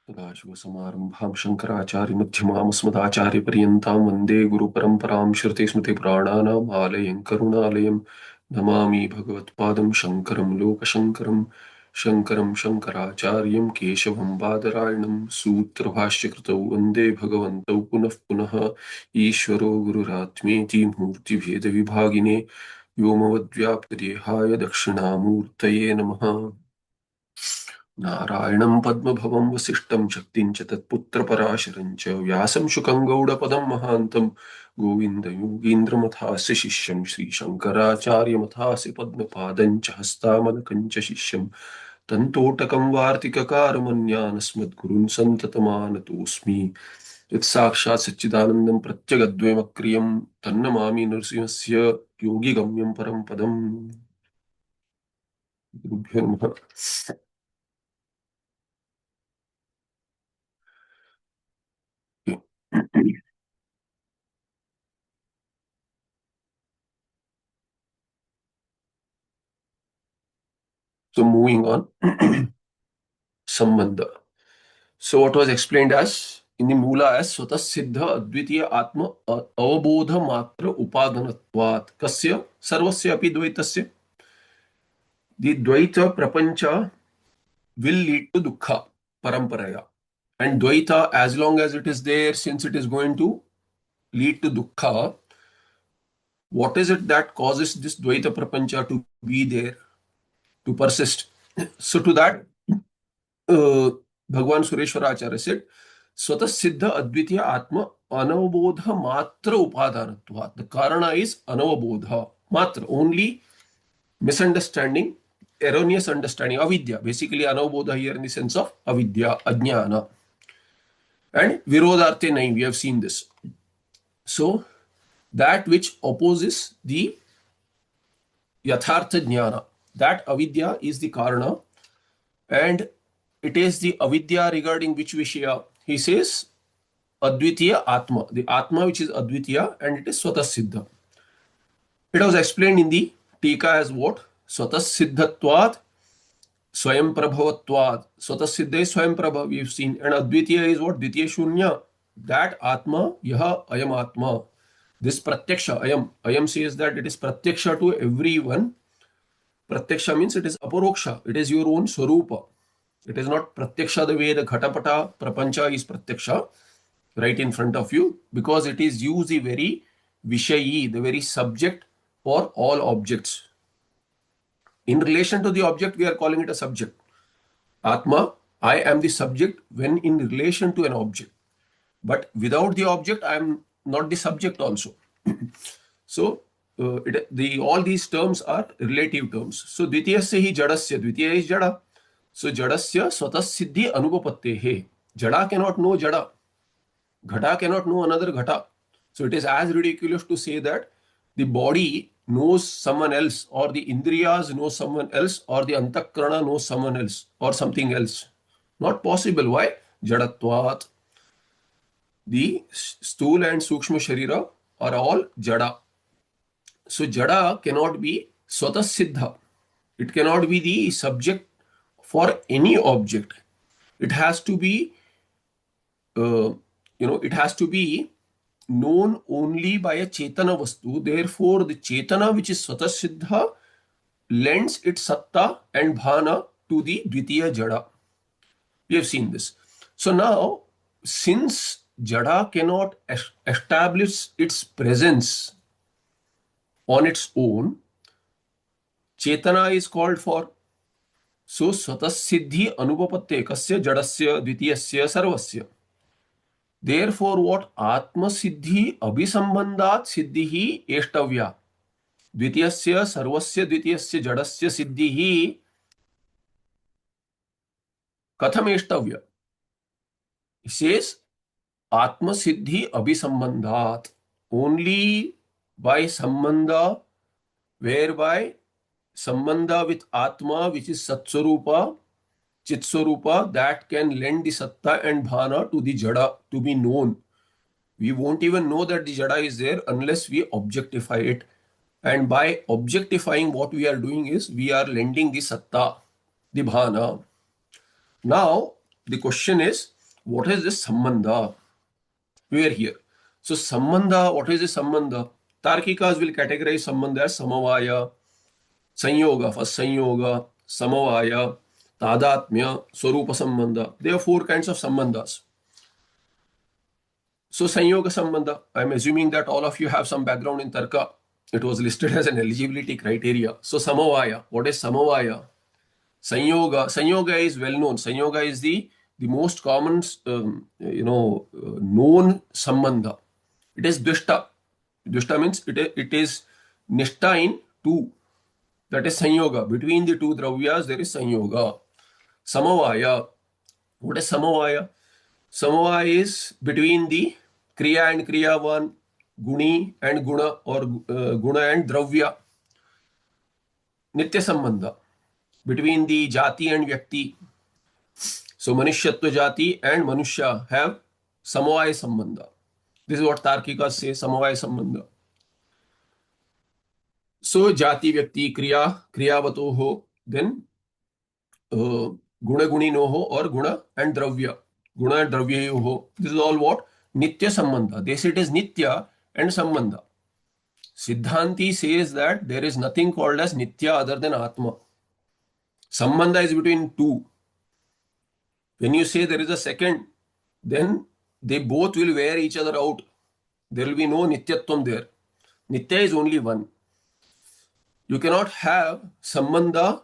सदाशिवसमारम्भां शङ्कराचार्यमध्यमामस्मदाचार्यपर्यन्तां वन्दे गुरुपरम्परां श्रुतिस्मृतिपुराणानाम् आलयं करुणालयं नमामि भगवत्पादं शङ्करं लोकशङ्करं शङ्करं शङ्कराचार्यं केशवं बादरायणं सूत्रभाष्यकृतौ वन्दे भगवन्तौ पुनः पुनः ईश्वरो गुरुरात्मेति मूर्तिभेदविभागिने व्योमवद्व्याप्तदेहाय दक्षिणामूर्तये नमः। नारायणं पद्मभवं वसिष्ठं शक्तिं च तत्पुत्रपराशरं च व्यासं शुकं गौडपदं महान्तं गोविन्दयोगीन्द्रमथास्य शिष्यं श्रीशङ्कराचार्यमथास्य पद्मपादं च हस्तामलकं च शिष्यं तन्तोटकं वार्तिककारमन्यानस्मद्गुरुन् सन्ततमानतोऽस्मि यत्साक्षात् सच्चिदानन्दं प्रत्यगद्वयमक्रियं तन्नमामि नृसिंहस्य योगिगम्यं परं पदम्। गुरुभ्यो नमः। So moving on, Sambandha. So what was explained as in the Mula as Swata Siddha Advitiya Atma Avabodha Matra Upadanatvat Kasya Sarvasya Api Dvaitasya. The Dvaita Prapancha will lead to Dukkha Paramparaya. And Dvaita, as long as it is there, since it is going to lead to Dukkha, what is it that causes this Dvaita Prapancha to be there, to persist? So to that, Bhagwan Sureshwaracharya said, Swata Siddha Advitiya Atma Anavabodha Matra Upadanatva. The Karana is Anavabodha. Matra, only misunderstanding, erroneous understanding, avidya. Basically, Anavabodha here in the sense of avidya, ajnana. And Virodharte nahi, we have seen this. So, that which opposes the Yathartha Jnana, that avidya is the Karana, and it is the avidya regarding which Vishaya. He says, Advitiya Atma, the Atma which is Advitiya, and it is Swata Siddha. It was explained in the Tika as what? Swata Siddhatvat, Swayam Prabhavatvat. Swata Siddha is Swayam Prabha, we've seen. And Advitiya is what? Dvitiya Shunya. That Atma, Yaha Ayam Atma. This Pratyaksha, Ayam says that it is Pratyaksha to everyone. Pratyaksha means it is Aparoksha. It is your own Swarupa. It is not Pratyaksha the way the Ghatapata Prapancha is Pratyaksha right in front of you, because it is used the very Vishayi, the very subject for all objects. In relation to the object, we are calling it a subject. Atma, I am the subject when in relation to an object. But without the object, I am not the subject also. So, all these terms are relative terms. So, Dvitiyasya hi jadasya. Dvitiya is jada. So, jadasya swatassiddhi anupapattehe. Jada cannot know jada. Ghata cannot know another ghata. So, it is as ridiculous to say that the body knows someone else, or the indriyas know someone else, or the antakarana knows someone else, or something else. Not possible. Why? Jadatvat. The stool and sukshma sharira are all jada. So jada cannot be swata siddha. It cannot be the subject for any object. It has to be, it has to be known only by a chetana vastu. Therefore, the chetana which is swata siddha lends its satta and bhana to the dvitiya jada. We have seen this. So now, since jada cannot establish its presence on its own, chetana is called for. So swatasiddhi anupapatte kasya jadasya dvitiyasya sarvasya. Therefore, what atma siddhi abhisambandhat siddhihi eshtavya. Dvitiyasya sarvasya dvitiyasya jadasya siddhihi katham eshtavya. He says atma siddhi abhisambandhat. Only by sambandha, whereby sambandha with Atma, which is Satswarupa, Chitswarupa, that can lend the Satta and Bhana to the Jada to be known. We won't even know that the Jada is there unless we objectify it. And by objectifying, what we are doing is we are lending the Satta, the bhana. Now, the question is, what is this sambandha? We are here. So, sambandha, what is this sambandha? Tarkikas will categorize sambandha as samavaya, sanyoga, first sanyoga, samavaya, tadatmya, swarupa sambandha. There are four kinds of sambandhas. So, sanyoga sambandha, I'm assuming that all of you have some background in Tarka. It was listed as an eligibility criteria. So, samavaya, what is samavaya? Sanyoga is well known. Sanyoga is the most common, known sambandha. It is dvishta. Dvishta means it is nishta in two. That is sanyoga. Between the two dravyas, there is sanyoga. Samavaya. What is samavaya? Samavaya is between the kriya and kriyavan, guni and guna, or guna and dravya. Nitya sambandha. Between the jati and vyakti. So Manushyatva Jati and Manushya have Samavaya Sambandha. This is what Tarkikas say, Samavaya Sambandha. So Jati Vyakti Kriya, Kriyavatoho, then Guna Guninoho or Guna and Dravya. Guna and Dravyayoho. This is all what? Nitya Sambandha. They say it is Nitya and Sambandha. Siddhanti says that there is nothing called as Nitya other than Atma. Sambandha is between two. When you say there is a second, then they both will wear each other out. There will be no Nityatvam there. Nitya is only one. You cannot have Sambandha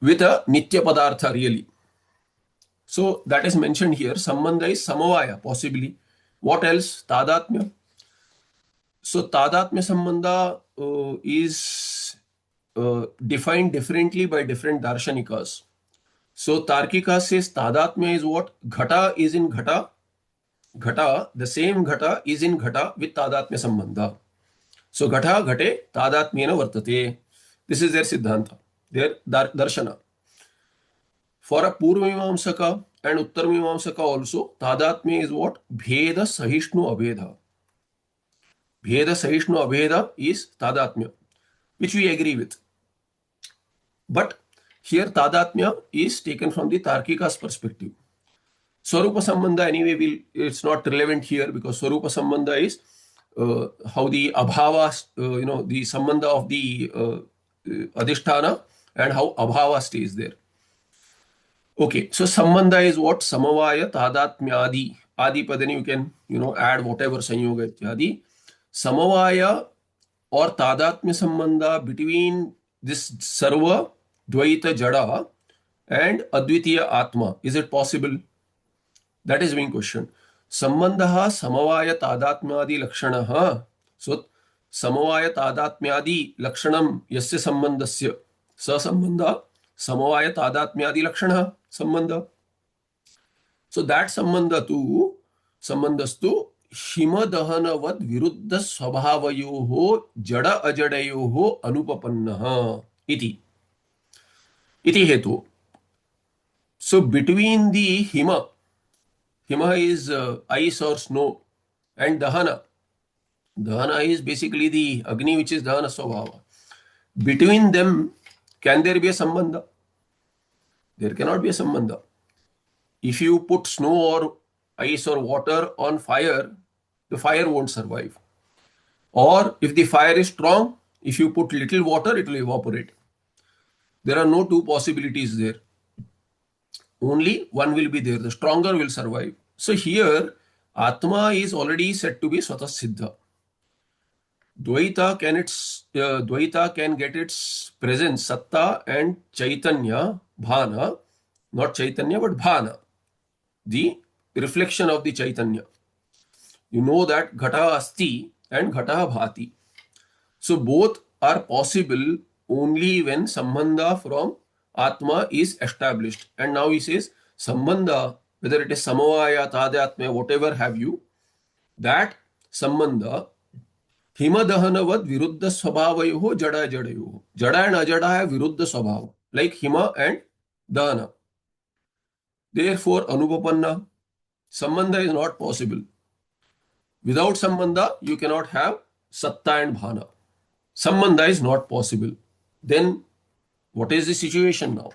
with a Nitya Padartha really. So that is mentioned here. Sambandha is Samavaya possibly. What else? Tadatmya. So Tadatmya Sambandha is defined differently by different Darshanikas. So Tarkika says Tadatmya is what? Ghata is in Ghata. Ghata, the same Ghata is in Ghata with Tadatmya Sambandha. So Ghata, Ghate, Tadatmyena Vartate. This is their Siddhanta, their Darshana. For a Purvamimamsaka and Uttarmimamsaka also, Tadatmya is what? Bheda Sahishnu Abheda. Bheda Sahishnu Abheda is Tadatmya, which we agree with. But here Tadatmya is taken from the Tarkika's perspective. Swarupa Sambandha anyway it's not relevant here because Swarupa Sambandha is how the Abhava, the Sambandha of the Adhisthana and how Abhava stays there. Okay, so Sambandha is what? Samavaya, Tadatmyadi. Adi Padani you can, add whatever Sanyoga Ityadi. Samavaya or Tadatmya Sambandha between this Sarva, Dvaita Jada and Advitiya Atma. Is it possible? That is being questioned. Sambandha Samavaya Tadatmyadi Lakshanaha. So Samavaya Tadatmyadi Lakshanam Yasya Sambandhasya. Sa Sambandha Samavaya Tadatmyadi Lakshanaha Sambandha. So that Sambandhastu Himadahanavat Viruddha Swabhavayoho Jada Ajadayoho Anupapannaha iti hetu. So between the Hima is ice or snow, and Dahana is basically the Agni, which is Dahana Swabhava. Between them, can there be a Sambandha? There cannot be a Sambandha. If you put snow or ice or water on fire, the fire won't survive. Or if the fire is strong, if you put little water, it will evaporate. There are no two possibilities there. Only one will be there. The stronger will survive. So here, Atma is already said to be Swatah Siddha. Dvaita can get its presence, Satta and Chaitanya, Bhana, not Chaitanya but Bhana, the reflection of the Chaitanya. You know that Ghata Asti and Ghata Bhati. So both are possible only when Sambandha from Atma is established. And now he says Sambandha, whether it is Samavaya, Tadatmya, whatever have you, that Sambandha Himadahanavat Viruddha Swabhavayoho Jada Jadayoho. Jada and Ajada have Viruddha Swabhava, like Hima and Dahana. Therefore, Anupapanna, Sambandha is not possible. Without Sambandha, you cannot have Satta and Bhana. Sambandha is not possible. Then What is the situation now?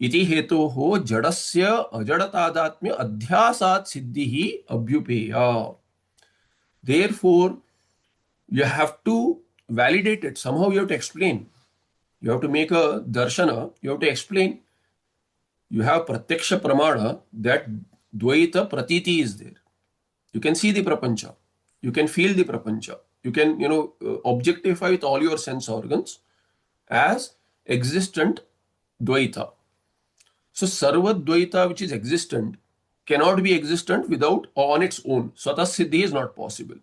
इति हेतोः जडस्य अजडतादात्म्य अध्यासात् सिद्धिः अभ्युपेया. Therefore, you have to validate it. Somehow you have to explain. You have to make a darshana. You have to explain. You have pratyaksha pramana that dvaita pratiti is there. You can see the prapancha. You can feel the prapancha. You can, objectify with all your sense organs as existent dvaita. So sarva dvaita which is existent cannot be existent without on its own. Swatah siddhi is not possible.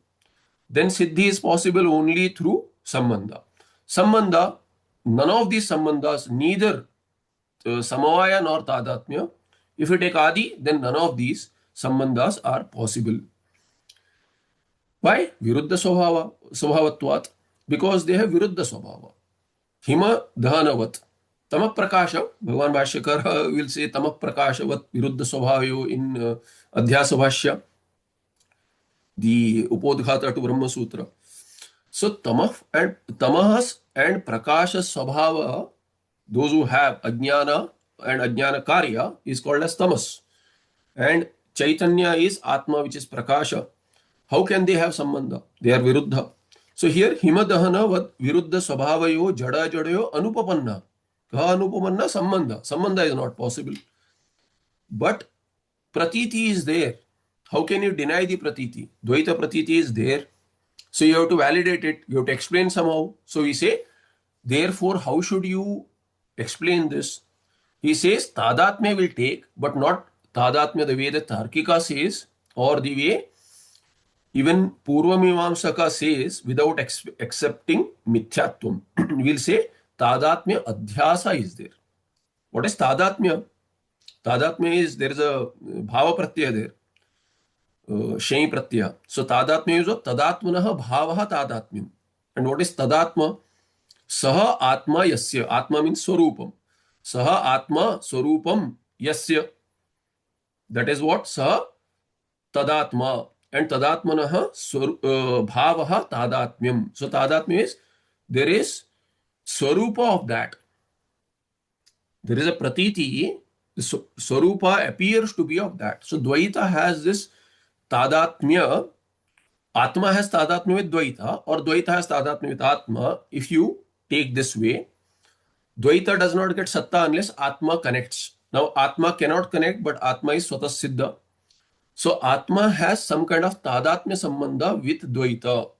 Then siddhi is possible only through sambandha. Sambandha, none of these sambandhas, neither samavaya nor tadatmya. If you take adi, then none of these sambandhas are possible. Why? Viruddha swabhavatvat. Because they have viruddha swabhava. Hima dhanavat. Tamah prakasha. Bhagavan Bhashyakara will say tamah prakashavat viruddha swabhayo in Adhyasa Bhashya, the Upodghata to Brahma Sutra. So tamahas and prakasha swabhava, those who have ajnana and ajnana karya, is called as tamas. And chaitanya is atma, which is prakasha. How can they have sambandha? They are viruddha. So here himadahana vad viruddha swabhavayo jada jadayo anupapanna. Kaha anupapanna? Sambandha. Sambandha is not possible. But pratiti is there. How can you deny the pratiti? Dvaita pratiti is there. So you have to validate it. You have to explain somehow. So we say, therefore, how should you explain this? He says, tadatmya will take, but not tadatmya the way the Tarkika says, or the way even Purvamimamsaka says without accepting mithyatvam. We'll say, tadatmya adhyasa is there. What is tadatmya? Tadatmya is, there is a bhava pratyaya there. Shai pratyaya. So tadatmya is what? Tadatmanaha bhavaha tadatmyam. And what is tadatma? Saha atma yasya. Atma means swarupam. Saha atma swarupam yasya. That is what? Saha tadatma. And tadatmanaha bhavaha tadatmyam. So tadatmya is, there is swarupa of that. There is a pratiti. The swarupa appears to be of that. So dvaita has this tadatmya. Atma has tadatmya with dvaita, or dvaita has tadatmya with atma. If you take this way, dvaita does not get satta unless atma connects. Now atma cannot connect, but atma is swatah siddha. So atma has some kind of tadatmya sambandha with dvaita.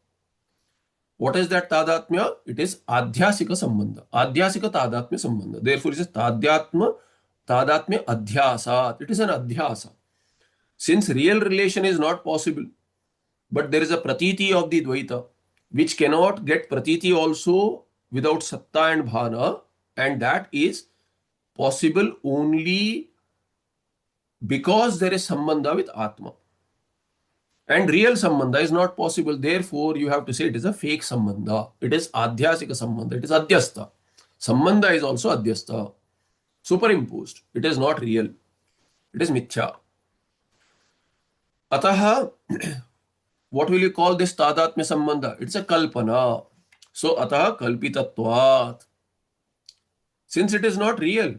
What is that tadatmya? It is adhyasika sambandha. Adhyasika tadatmya sambandha. Therefore it is tadatmya adhyasat. It is an adhyasa. Since real relation is not possible, but there is a pratiti of the dvaita, which cannot get pratiti also without satta and bhana, and that is possible only because there is sambandha with atma. And real sambandha is not possible. Therefore, you have to say it is a fake sambandha. It is adhyasika sambandha. It is adhyasta. Sambandha is also adhyasta. Superimposed. It is not real. It is mithya. Ataha, what will you call this tadatmya sambandha? It's a kalpana. So ataha kalpitatvat. Since it is not real,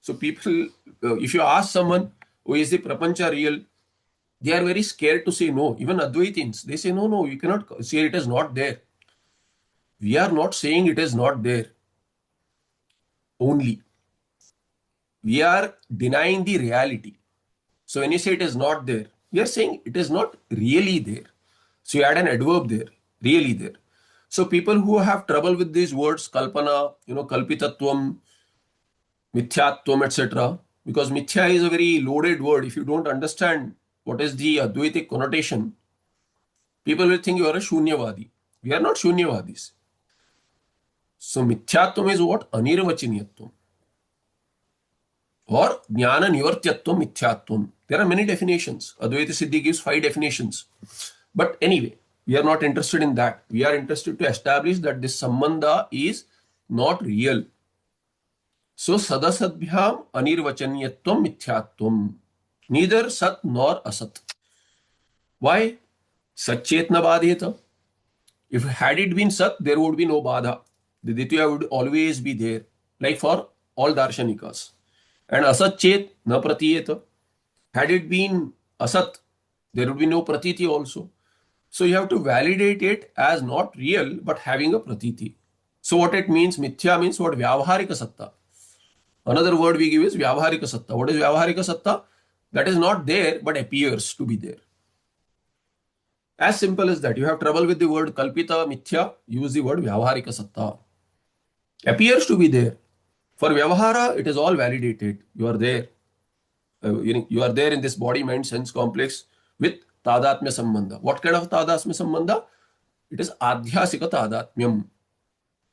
so people, if you ask someone, oh, is the prapancha real? They are very scared to say no. Even Advaitins, they say no, you cannot say it is not there. We are not saying it is not there only. We are denying the reality. So when you say it is not there, we are saying it is not really there. So you add an adverb there, really there. So people who have trouble with these words, kalpana, kalpitatvam, mithyatvam, etc., because mithya is a very loaded word. If you don't understand what is the Advaitic connotation, people will think you are a shunyavadi. We are not shunyavadis. So mithyatvam is what? Anirvachaniyatvam. Or jnana nivartyatvam mithyatvam. There are many definitions. Advaita Siddhi gives 5 definitions. But anyway, we are not interested in that. We are interested to establish that this sambandha is not real. So sadasadbhyam anirvachaniyatvam mithyatvam. Neither sat nor asat. Why? Satchetna badheta. If had it been sat, there would be no badha. The ditya would always be there. like for all darshanikas. And asat chet na pratiyeta. Had it been asat, there would be no pratiti also. So you have to validate it as not real, but having a pratiti. So what it means, mithya means what? Vyavaharika satta. Another word we give is vyavaharika satta. What is vyavaharika satta? That is not there, but appears to be there. As simple as that. You have trouble with the word kalpita, mithya, use the word vyavaharika satta. Appears to be there. For vyavahara, it is all validated. You are there. You are there in this body, mind, sense complex with tadatmya sambandha. What kind of tadatmya sambandha? It is adhyasika tadatmyam.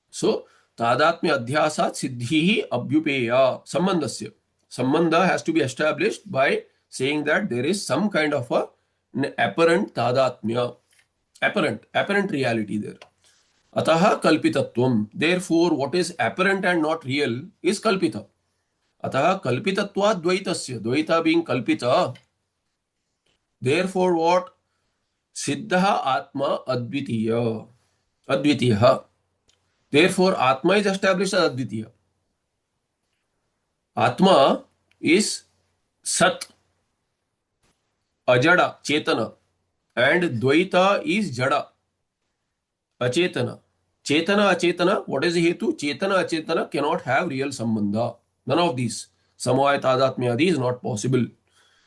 So, tadatmya adhyasat siddhihi abhyupeya sambandhasya. Sambandha has to be established by saying that there is some kind of an apparent tadatmya, apparent reality there. Ataha kalpitatvam. Therefore, what is apparent and not real is kalpita. Ataha kalpitatva dvaitasya. Dvaita being kalpita. Therefore, what? Siddha atma advitiya. Advitiya. Therefore, Atma is established as Advitiya. Atma is Sat, Ajada, Chetana, and Dvaita is Jada, Achetana. Chetana, Achetana, what is the Hetu? Chetana, Achetana cannot have real Sambandha. None of these. Samvaya, Tadatmyadi is not possible.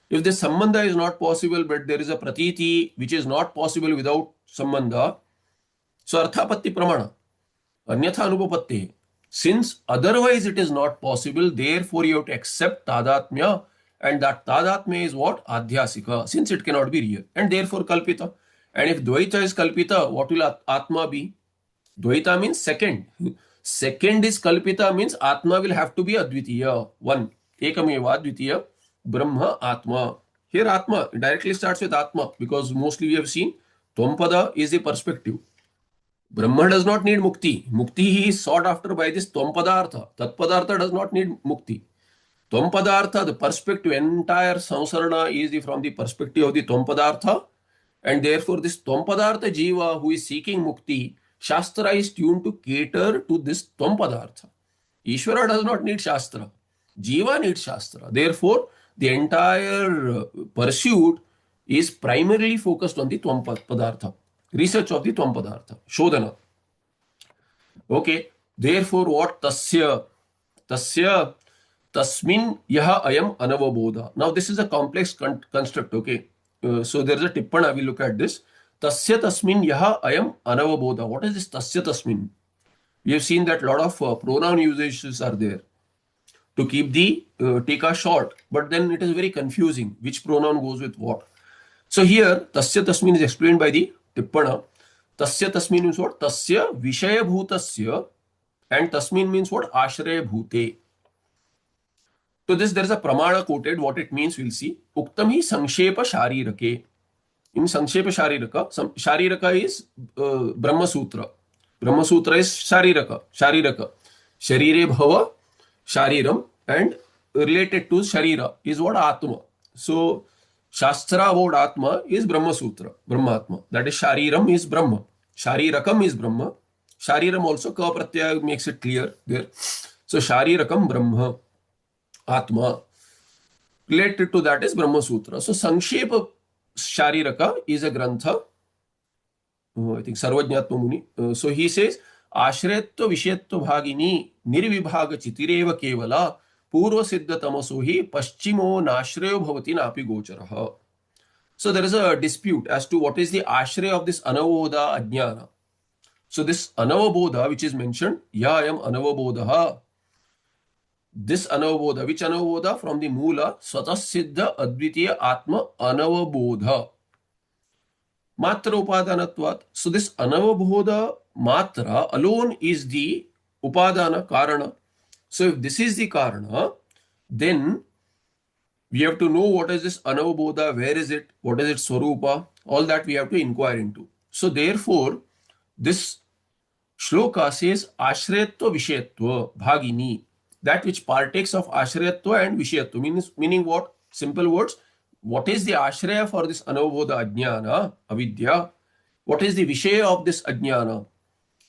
If this Sambandha is not possible, but there is a Pratiti which is not possible without Sambandha, so Arthapatti Pramana. Anyatha anupapatti. Since otherwise it is not possible, therefore you have to accept tadatmya, and that tadatmya is what? Adhyasika, since it cannot be real, and therefore kalpita. And if dvaita is kalpita, what will atma be? Dvaita means second. Second is kalpita means atma will have to be advitiya, one. Ekameva advitiya, brahma atma. Here atma directly starts with atma because mostly we have seen Tvam is the perspective. Brahma does not need mukti. Mukti is sought after by this Tvam Padartha. Tat Padartha does not need mukti. Tvam Padartha, the perspective, entire samsarana is from the perspective of the Tvam Padartha. And therefore, this Tvam Padartha Jiva who is seeking mukti, Shastra is tuned to cater to this Tvam Padartha. Ishvara does not need Shastra. Jiva needs Shastra. Therefore, the entire pursuit is primarily focused on the Tvam Padartha. Research of the Tvam Padartha, Shodhana. Okay, therefore what? Tasya, tasmin yaha ayam anavabodha. Now this is a complex construct, okay. So there is a tippana, we look at this. Tasya tasmin yaha ayam anavabodha. What is this tasya tasmin? We have seen that a lot of pronoun usages are there to keep the tika short, but then it is very confusing which pronoun goes with what. So here, tasya tasmin is explained by the Tippana. Tasya tasmin means what? Tasya vishaya bhutasya, and tasmin means what? Ashraya bhute. So this there is a pramana quoted. What it means we'll see. Uktam hi sangshepa sharirake. In sangshepa shariraka, shariraka is Brahma Sutra. Brahma Sutra is shariraka. Sharire bhava shariram, and related to sharira is what? Atma. So Shastra about Atma is Brahma Sutra, Brahmatma. That is Shariram is Brahma. Sharirakam is Brahma. Shariram also, Ka Pratyaya makes it clear there. So Sharirakam Brahma, Atma. Related to that is Brahma Sutra. So Sangshepa Shariraka is a Grantha. I think Sarvajñatma Muni. So he says, Ashrayatva Vishyatva Bhagini Nirvibhaga Chitireva Kevala Purva Siddha Tamasohi Paschimo Nashrayo Bhavati Napi Gocharaha. So there is a dispute as to what is the ashraya of this anavoda ajnana. So this anavabodha which is mentioned, ya ayam anavabodha. This anavabodha, which anavabodha? From the mula, swatasiddha advitiya atma anavabodha. Matra upadanatvat. So this anavabodha matra alone is the upadana karana. So if this is the karana, then we have to know what is this anavabodha, where is it, what is its swarupa, all that we have to inquire into. So therefore, this shloka says ashrayatva vishayatva bhagini, that which partakes of ashrayatva and vishayatva, meaning what? Simple words, what is the ashraya for this anavabodha ajnana, avidya? What is the vishaya of this ajnana?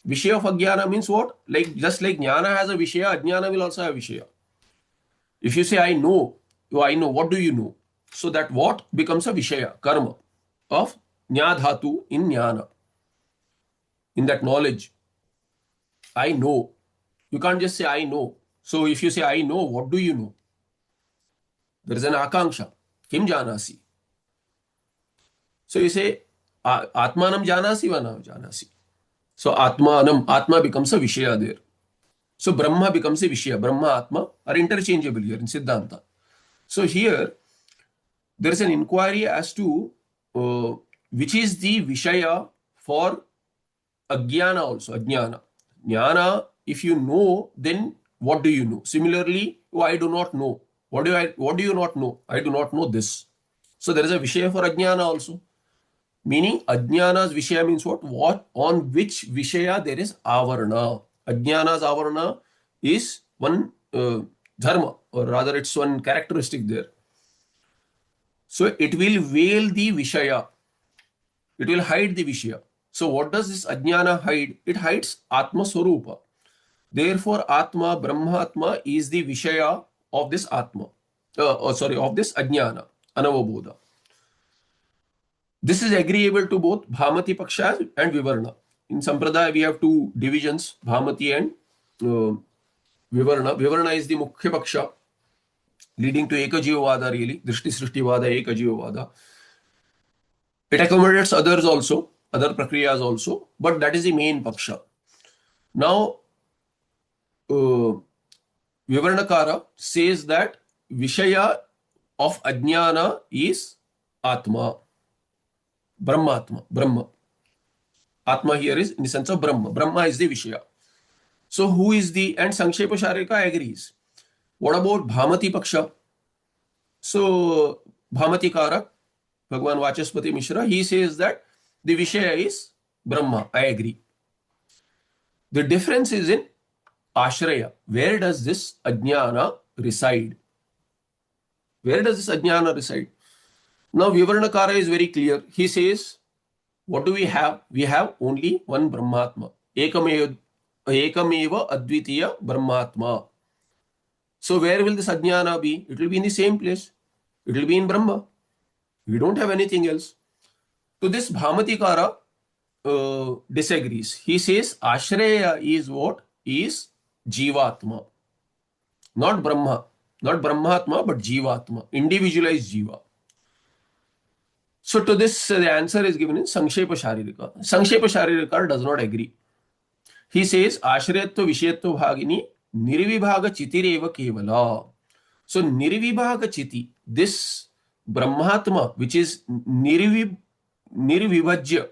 Vishaya of Ajnana means what? Like just like Jnana has a Vishaya, Ajnana will also have Vishaya. If you say I know, what do you know? So that what becomes a Vishaya, karma of Jnadhatu in Jnana, in that knowledge. I know. You can't just say I know. So if you say I know, what do you know? There is an akanksha. Kim janasi? So you say Atmanam janasi va na janasi. So Atma becomes a Vishaya there. So Brahma becomes a Vishaya. Brahma, Atma are interchangeable here in Siddhanta. So here there is an inquiry as to which is the Vishaya for Ajnana also. Ajnana. Jnana, if you know, then what do you know? Similarly, I do not know. What do you not know? I do not know this. So there is a Vishaya for Ajnana also. Meaning Ajnana's Vishaya means what? What on which Vishaya there is Avarana. Ajnana's Avarana is one dharma, or rather it's one characteristic there. So it will veil the Vishaya. It will hide the Vishaya. So what does this Ajnana hide? It hides Atma Swarupa. Therefore, Atma, Brahmatma is the Vishaya of this Atma. Of this Ajnana, Anavabodha. This is agreeable to both Bhamati Paksha and Vivarna. In Sampradaya, we have two divisions, Bhamati and Vivarna. Vivarna is the Mukhya Paksha, leading to Ekajivavada really, Drishti Srishtivada, Ekajivavada. It accommodates others also, other Prakriyas also, but that is the main Paksha. Now, Vivarnakara says that Vishaya of Ajnana is Atma, Brahmatma, Brahma. Atma here is in the sense of Brahma. Brahma is the Vishaya. So who is the, and Sankshepa Sharika agrees. What about Bhamati Paksha? So Bhamati Karak, Bhagwan Vachaspati Mishra, he says that the Vishaya is Brahma. I agree. The difference is in Ashraya. Where does this Ajnana reside? Where does this Ajnana reside? Now Vivarnakara is very clear. He says, what do we have? We have only one Brahmatma. Ekameva Advitiya Brahmatma. So where will this Ajnana be? It will be in the same place. It will be in Brahma. We don't have anything else. So this Bhamatikara disagrees. He says Ashraya is what? Is Jivatma. Not Brahma. Not Brahmatma, but Jivatma. Individualized Jiva. So to this, the answer is given in Sankshepa Sharirika. Sankshepa Sharirika does not agree. He says Ashrayatva Vishayatva Bhagini Nirvibhaga Chitireva Kevala. So Nirvibhaga Chiti, this Brahmatma, which is Nirvibhajya,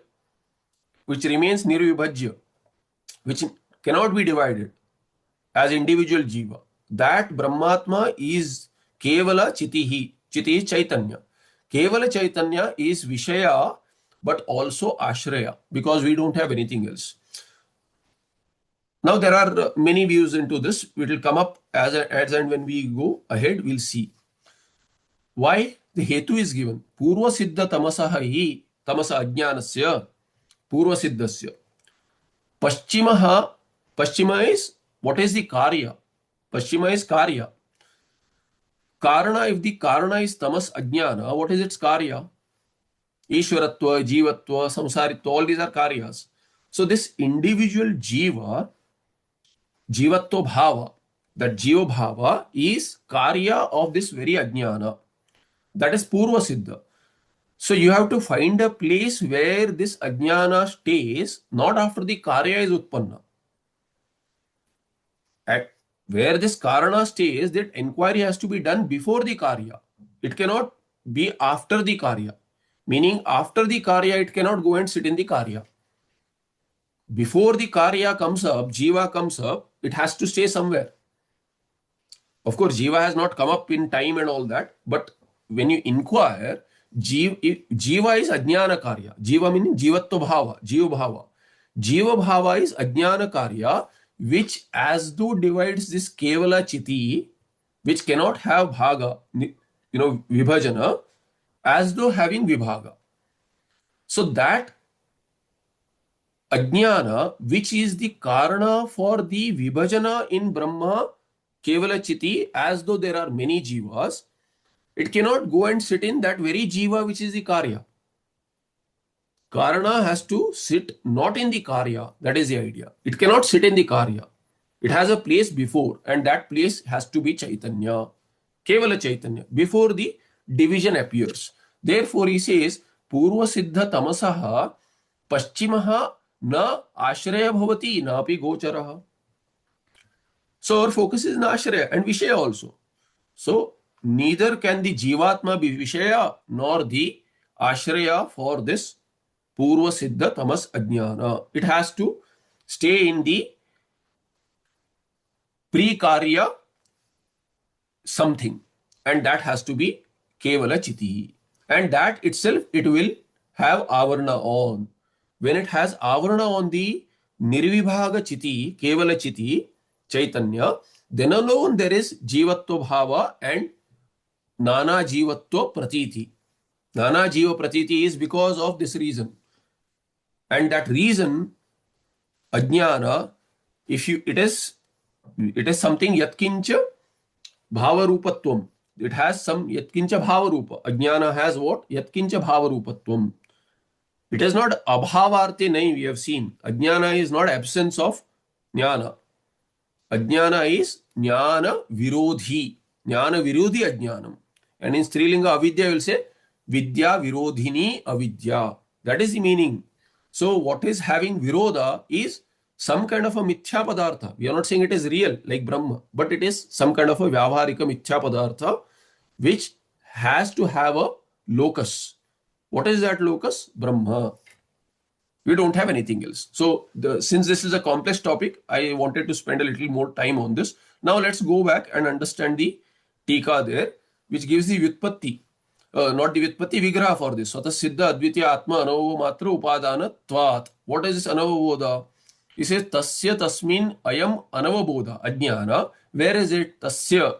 which remains Nirvibhajya, which cannot be divided as individual Jiva. That Brahmatma is Kevala Chitihi. Chiti is Chaitanya. Kevala Chaitanya is Vishaya, but also Ashraya, because we don't have anything else. Now there are many views into this. It will come up as and when we go ahead, we'll see. Why? The Hetu is given. Purva Siddha Tamasaha Tamasa Ajnanasya Purva Siddhasya. Paschima is, what is the Karya? Paschima is Karya. Karana, if the Karana is Tamas Ajnana, what is its Karya? Ishwaratva, Jivatva, Samsaritva, all these are Karyas. So this individual Jiva, Jivatva Bhava, that Jiva Bhava is Karya of this very Ajnana. That is Purva Siddha. So you have to find a place where this Ajnana stays, not after the Karya is Utpanna. At where this Karana stays, that inquiry has to be done before the Karya. It cannot be after the Karya. Meaning after the Karya, it cannot go and sit in the Karya. Before the Karya comes up, Jiva comes up, it has to stay somewhere. Of course, Jiva has not come up in time and all that, but when you inquire, Jiva is Ajnana Karya. Jiva meaning Jivatva Bhava, Jiva Bhava. Jiva Bhava is Ajnana Karya, which as though divides this Kevala Chiti, which cannot have Bhaga, Vibhajana, as though having Vibhaga. So that Ajnana, which is the karana for the vibhajana in Brahma, Kevala Chiti, as though there are many jivas, it cannot go and sit in that very jiva which is the karya. Karana has to sit not in the karya. That is the idea. It cannot sit in the karya. It has a place before, and that place has to be Chaitanya. Kevala Chaitanya. Before the division appears. Therefore, he says, Purva Siddha Tamasaha Paschimaha na Ashraya Bhavati na api Gocharaha. So, our focus is na Ashraya and Vishaya also. So, neither can the Jivatma be Vishaya nor the Ashraya for this Purva Siddha Tamas Ajnana. It has to stay in the pre-karya something, and that has to be Kevala Chiti. And that itself, it will have Avarna on. When it has Avarna on the Nirvibhaga Chiti, Kevala Chiti, Chaitanya, then alone there is Jivatva Bhava and Nana Jivatva Pratiti. Nana Jiva Pratiti is because of this reason. And that reason, Ajnana, it is something Yatkincha Bhavarupatvam. It has some Yatkincha Bhavarupa. Ajnana has what? Yatkincha Bhavarupatvam. It is not Abhavarte nahi, we have seen. Ajnana is not absence of Jnana. Ajnana is Jnana Virodhi. Jnana Virodhi Ajnanam. And in Strilinga Avidya will say Vidya Virodhini Avidya. That is the meaning. So what is having Virodha is some kind of a mithya padartha. We are not saying it is real like Brahma, but it is some kind of a vyavaharika mithya padartha which has to have a locus. What is that locus? Brahma. We don't have anything else. So since this is a complex topic, I wanted to spend a little more time on this. Now let's go back and understand the tika there, which gives the vyutpatti. Not the vyutpatti, vigraha for this. Swata siddha advitiya atma anavavo matra upadana tvat. What is this anavabodha? He says tasya tasmin ayam anavabodha ajnana. Where is it? Tasya.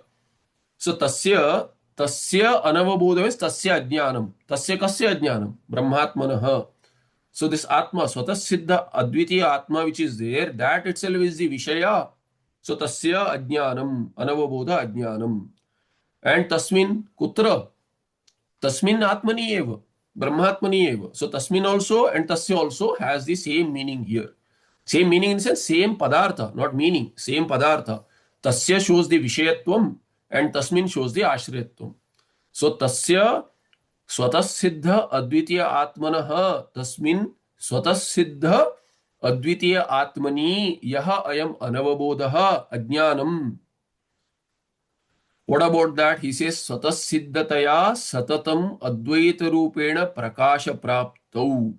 So tasya anavabodha means tasya ajnanam. Tasya kasya ajnanam? Brahmatmanaha. So this atma, swata siddha advitiya atma which is there, that itself is the vishaya. So tasya ajnanam, anavabodha ajnanam. And tasmin kutra? Tasmin atmani eva, brahmatmani eva. So tasmin also and tasya also has the same meaning here. Same meaning in the sense, same padartha, not meaning, same padartha. Tasya shows the vishayatvam and tasmin shows the ashrayatvam. So tasya swatasiddha advitiya atmanaha tasmin swatasiddha advitiya atmani yaha ayam anavabodha ajnanam. What about that? He says, Satasiddhataya satatam advaita rupena prakasha praptau.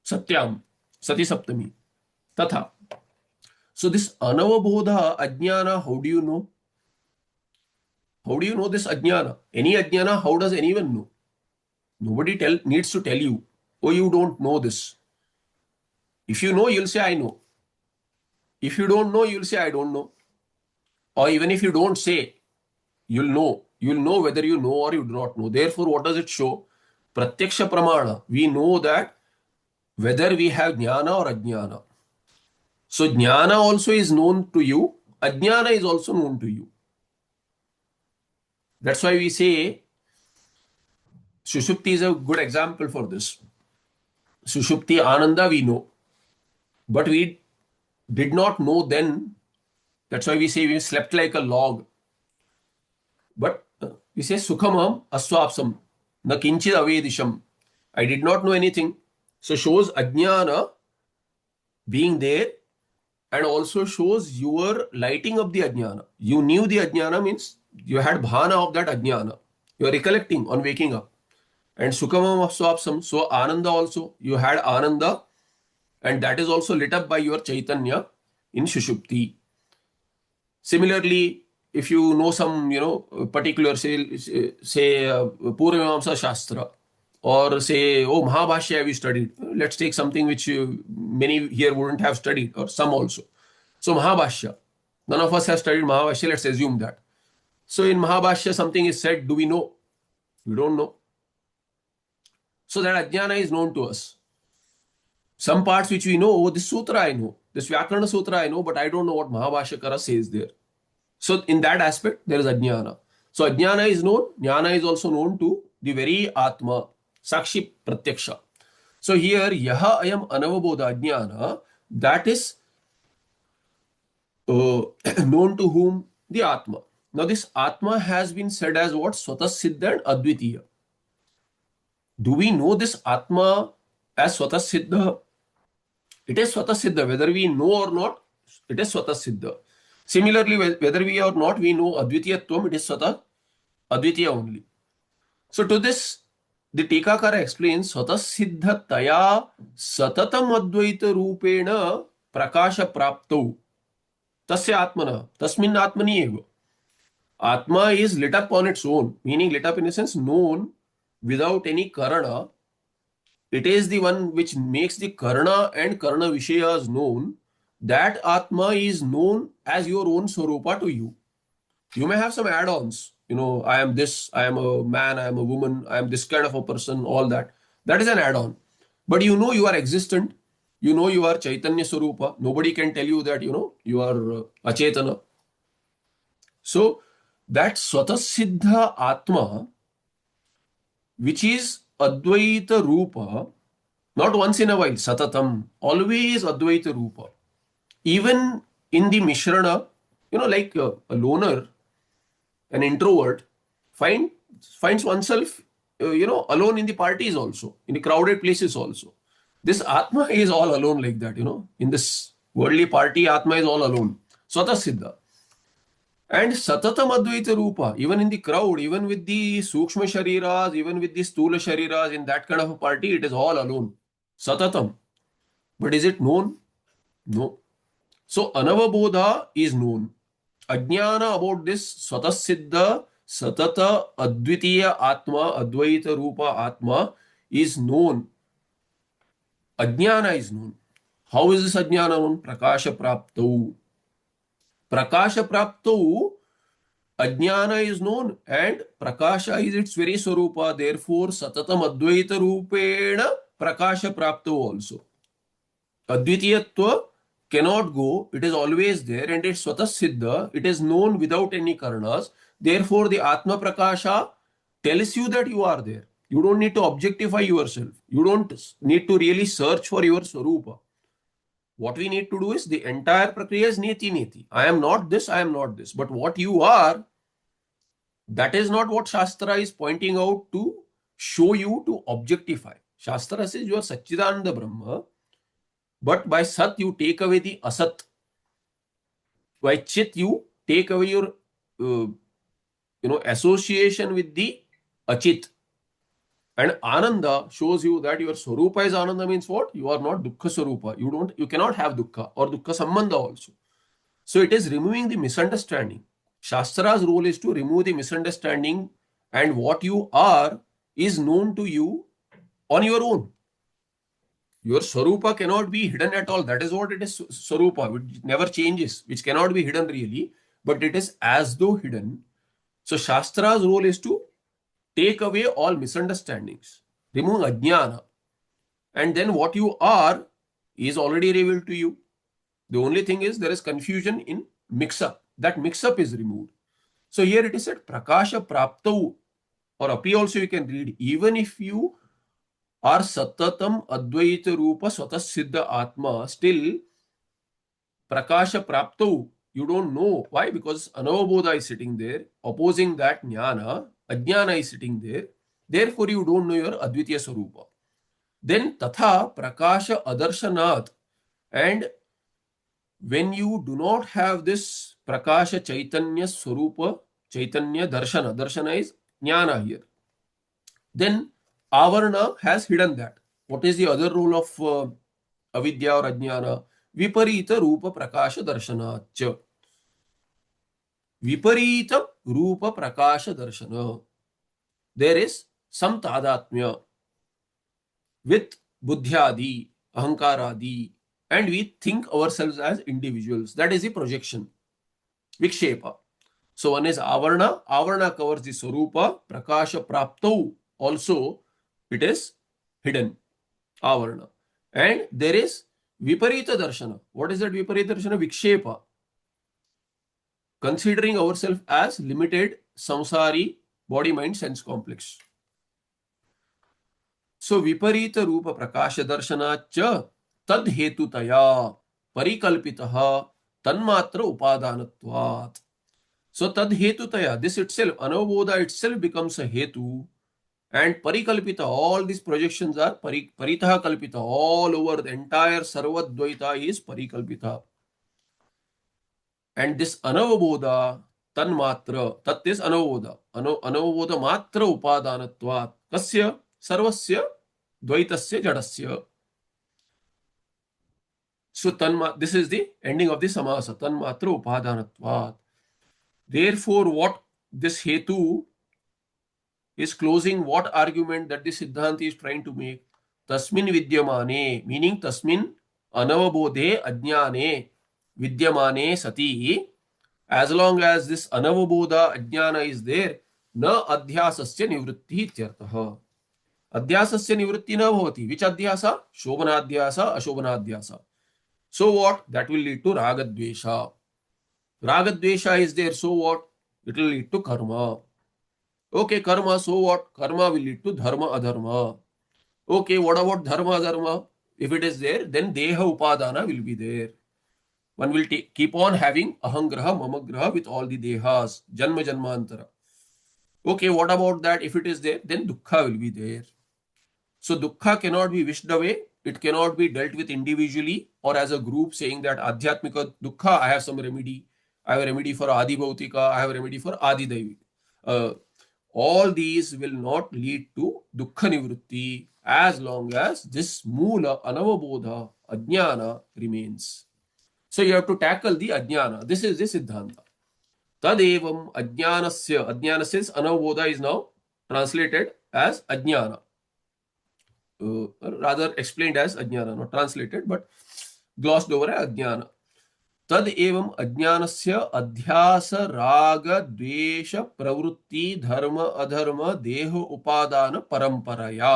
Satyam. Sati saptami. Tatha. So this anavabodha ajnana, how do you know? How do you know this ajnana? Any ajnana, how does anyone know? Nobody needs to tell you, oh, you don't know this. If you know, you'll say, I know. If you don't know, you'll say, I don't know. Or even if you don't say, you'll know. You'll know whether you know or you do not know. Therefore, what does it show? Pratyaksha pramana. We know that whether we have jnana or ajnana. So, jnana also is known to you. Ajnana is also known to you. That's why we say, Sushupti is a good example for this. Sushupti Ananda we know. But we did not know then. That's why we say we slept like a log. But we say Sukhamam Aswapsam Na Kinchid Avedisham. I did not know anything. So shows Ajnana being there and also shows your lighting up the Ajnana. You knew the Ajnana means you had bhana of that Ajnana. You are recollecting on waking up. And Sukhamam Aswapsam. So Ananda also. You had Ananda and that is also lit up by your Chaitanya in Shushupti. Similarly, if you know some, particular, say Purvamamsa Shastra, or say, oh, Mahabhashya have you studied? Let's take something which many here wouldn't have studied, or some also. So Mahabhashya. None of us have studied Mahabhashya, let's assume that. So in Mahabhashya something is said, do we know? We don't know. So that Ajnana is known to us. Some parts which we know, oh, this sutra I know, this Vyakarana sutra I know, but I don't know what Mahabhashyakara says there. So in that aspect, there is ajnana. So ajnana is known, jnana is also known to the very Atma, Sakshi Pratyaksha. So here, yaha ayam anavabodha ajnana, that is known to whom? The Atma. Now this Atma has been said as what? Swatasiddha and Advitiya. Do we know this Atma as Swatasiddha? It is Swatasiddha. Whether we know or not, it is Swatasiddha. Similarly, whether we or not, we know Advitiyatvam, it is Swata Advitiya only. So to this, the Tikakara explains Swatasiddha Taya Satatam Advaita Rupena Prakasha Praptau Tasya Atmana Tasmin Atmani Eva. Atma is lit up on its own, meaning lit up in a sense known without any karana. It is the one which makes the karana and karana vishayas known. That Atma is known as your own Swarupa to you. You may have some add-ons. You know, I am this, I am a man, I am a woman, I am this kind of a person, all that. That is an add-on. But you know you are existent. You know you are Chaitanya Swarupa. Nobody can tell you that, you know, you are Achetana. So, that Swatasiddha Atma, which is Advaita Rupa, not once in a while, Satatam, always Advaita Rupa. Even in the Mishrana, you know, like a loner, an introvert, finds oneself, you know, alone in the parties also, in the crowded places also. This Atma is all alone like that, you know. In this worldly party, Atma is all alone. Swatasiddha. And Satatam Advaita Rupa, even in the crowd, even with the Sukshma Shariras, even with the Stula Shariras, in that kind of a party, it is all alone. Satatam. But is it known? No. So Anavabodha is known. Ajnana about this Swatasiddha, Satata, Advitiya Atma, Advaita Rupa Atma is known. Ajnana is known. How is this Ajnana known? Prakasha Praptau. Prakasha Praptau, Ajnana is known and Prakasha is its very Swarupa. Therefore, Satatam Advaita Rupena Prakasha Praptau also. Advitiyatva cannot go, it is always there and it's Swatasiddha, it is known without any karanas. Therefore, the Atma Prakasha tells you that you are there. You don't need to objectify yourself. You don't need to really search for your Swarupa. What we need to do is the entire prakriya is neti neti. I am not this, I am not this. But what you are, that is not what Shastra is pointing out to show you to objectify. Shastra says you are Satchidananda Brahma, but by Sat you take away the Asat. By Chit you take away your association with the Achit. And Ananda shows you that your Swarupa is Ananda means what? You are not Dukkha Swarupa. You cannot have Dukkha or Dukkha Sambandha also. So it is removing the misunderstanding. Shastra's role is to remove the misunderstanding and what you are is known to you on your own. Your Swarupa cannot be hidden at all. That is what it is, Swarupa, which never changes, which cannot be hidden really, but it is as though hidden. So Shastra's role is to take away all misunderstandings, remove ajnana, and then what you are is already revealed to you. The only thing is there is confusion in mix-up. That mix-up is removed. So here it is said prakasha praptau, or api also you can read, even if you are satatam advaita rupa swatasiddha atma, still prakasha praptau, you don't know. Why? Because anavabodha is sitting there, opposing that jnana, ajnana is sitting there. Therefore, you don't know your advitiya swarupa. Then tatha prakasha adarshanath. And when you do not have this prakasha chaitanya swarupa, chaitanya darshana, darshana is jnana here, then avarna has hidden that. What is the other role of avidya or ajnana? Viparita rupa prakasha darshana cha. Viparita rupa prakasha darshana. There is some tadatmya with buddhyadi, ahankaradi, and we think ourselves as individuals. That is the projection, vikshepa. So one is avarna. Avarna covers the swarupa. Prakasha praptau also it is hidden, avarna. And there is Viparita Darshana. What is that Viparita Darshana? Vikshepa. Considering ourselves as limited samsari body mind sense complex. So Viparita Rupa Prakasha Darshana cha tad hetutaya parikalpitaha tanmatra upadanatvat. So tad hetutaya, this itself, anavabodha itself becomes a hetu, and parikalpita, all these projections are paritaha kalpita, all over the entire sarvadvaita is parikalpita. And this anavabodha tanmatra, tat is anavabodha, anavabodha matra upadanatvat, kasya sarvasya dvaitasya jadasya. So this is the ending of the samasa, tanmatra upadanatvat. Therefore, what this hetu is closing what argument that the Siddhanta is trying to make? Tasmin vidyamane, meaning tasmin anavabodhe ajnane vidyamane sati. As long as this anavabodha ajnana is there, na adhyasasya nivritti ityartah. Adhyasasya nivritti na bhavati. Which adhyasa? Shobhanadhyasa, ashobhanadhyasa. So what? That will lead to ragadvesha. Ragadvesha is there, so what? It will lead to karma. Okay, karma, so what? Karma will lead to dharma, adharma. Okay, what about dharma, adharma? If it is there, then deha upadana will be there. One will keep on having ahangraha, mamagraha with all the dehas, janma, janmantara. Okay, what about that? If it is there, then dukkha will be there. So dukkha cannot be wished away. It cannot be dealt with individually or as a group, saying that adhyatmika dukkha, I have some remedy. I have a remedy for adi bhautika, I have a remedy for adi daivik. All these will not lead to dukkha nivritti as long as this moola anavabodha ajnana remains. So you have to tackle the ajnana. This is the siddhanta. Tadevam ajnanasya. Ajnana since anavabodha is now translated as ajnana. Rather explained as ajnana, not translated, but glossed over as ajnana. तद एवं अज्ञानस्य अध्यास राग द्वेष प्रवृत्ति धर्म अधर्म देह उपादान परंपरया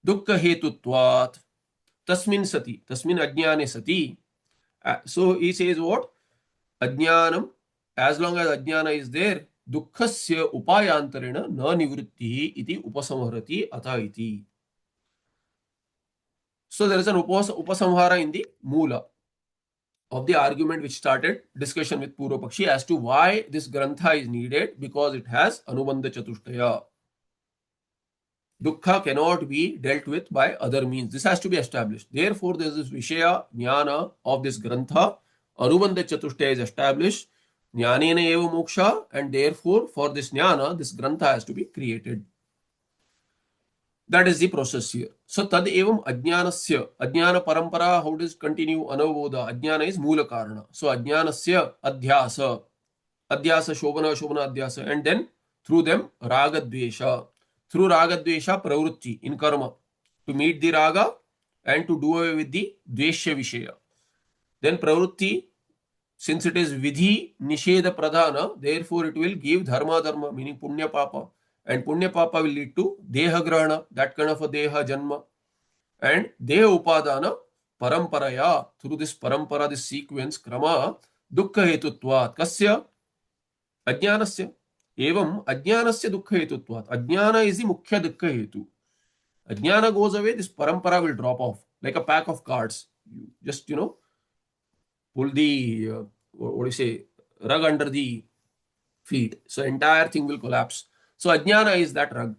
दुख हेतुत्वात् तस्मिन् सति, तस्मिन् अज्ञाने सति. So he says what? Ajnanam, as long as ajnana is there, dukhasya upayantarena na nivrittihi iti upasamharati atha iti. So there is an upasamhara in the moola of the argument which started discussion with Purva Pakshi as to why this grantha is needed, because it has Anubandha Chatushtaya. Dukkha cannot be dealt with by other means. This has to be established. Therefore, there is this Vishaya Jnana of this grantha. Anubandha Chatushtaya is established. Jnanena eva moksha, and therefore, for this jnana, this grantha has to be created. That is the process here. So tad evam ajnanasya, ajnana parampara, how does it continue? Anavabodha, ajnana is moola karana. So ajnanasya adhyasa, adhyasa shobhana, shobhana adhyasa, and then through them ragadvesha, through ragadvesha pravrutti in karma, to meet the raga and to do away with the dveshya vishaya. Then pravrutti, since it is vidhi nisheda pradhana, therefore it will give dharma dharma, meaning punya papa. And punya papa will lead to deha grahana, that kind of a deha janma. And deha upadana paramparaya, through this parampara, this sequence, krama, dukkha hetutvat. Kasya? Ajnanasya. Evam ajnanasya dukkha hetutvat. Ajnana is the mukhya dukkha hetu. Ajnana goes away, this parampara will drop off like a pack of cards. You just, pull the, what do you say, rug under the feet. So entire thing will collapse. So ajnana is that rug.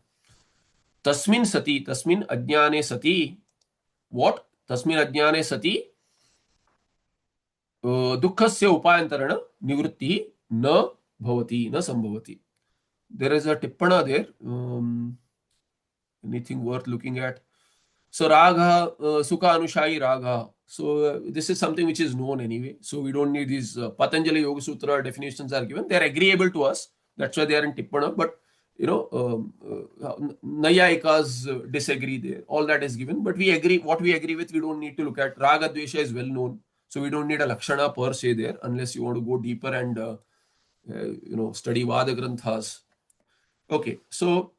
Tasmin sati, tasmin ajnane sati. What? Tasmin ajnane sati. Dukkhasya upayantarana nivritti na bhavati, na sambhavati. There is a tippana there. Anything worth looking at? So raga, sukha anushayi raga. So this is something which is known anyway. So we don't need these Patanjali Yoga Sutra definitions are given. They are agreeable to us. That's why they are in tippana. But Nayayikas disagree there. All that is given. But we agree. What we agree with, we don't need to look at. Raga Dvesha is well known. So we don't need a Lakshana per se there, unless you want to go deeper and study Vada Granthas. Okay, so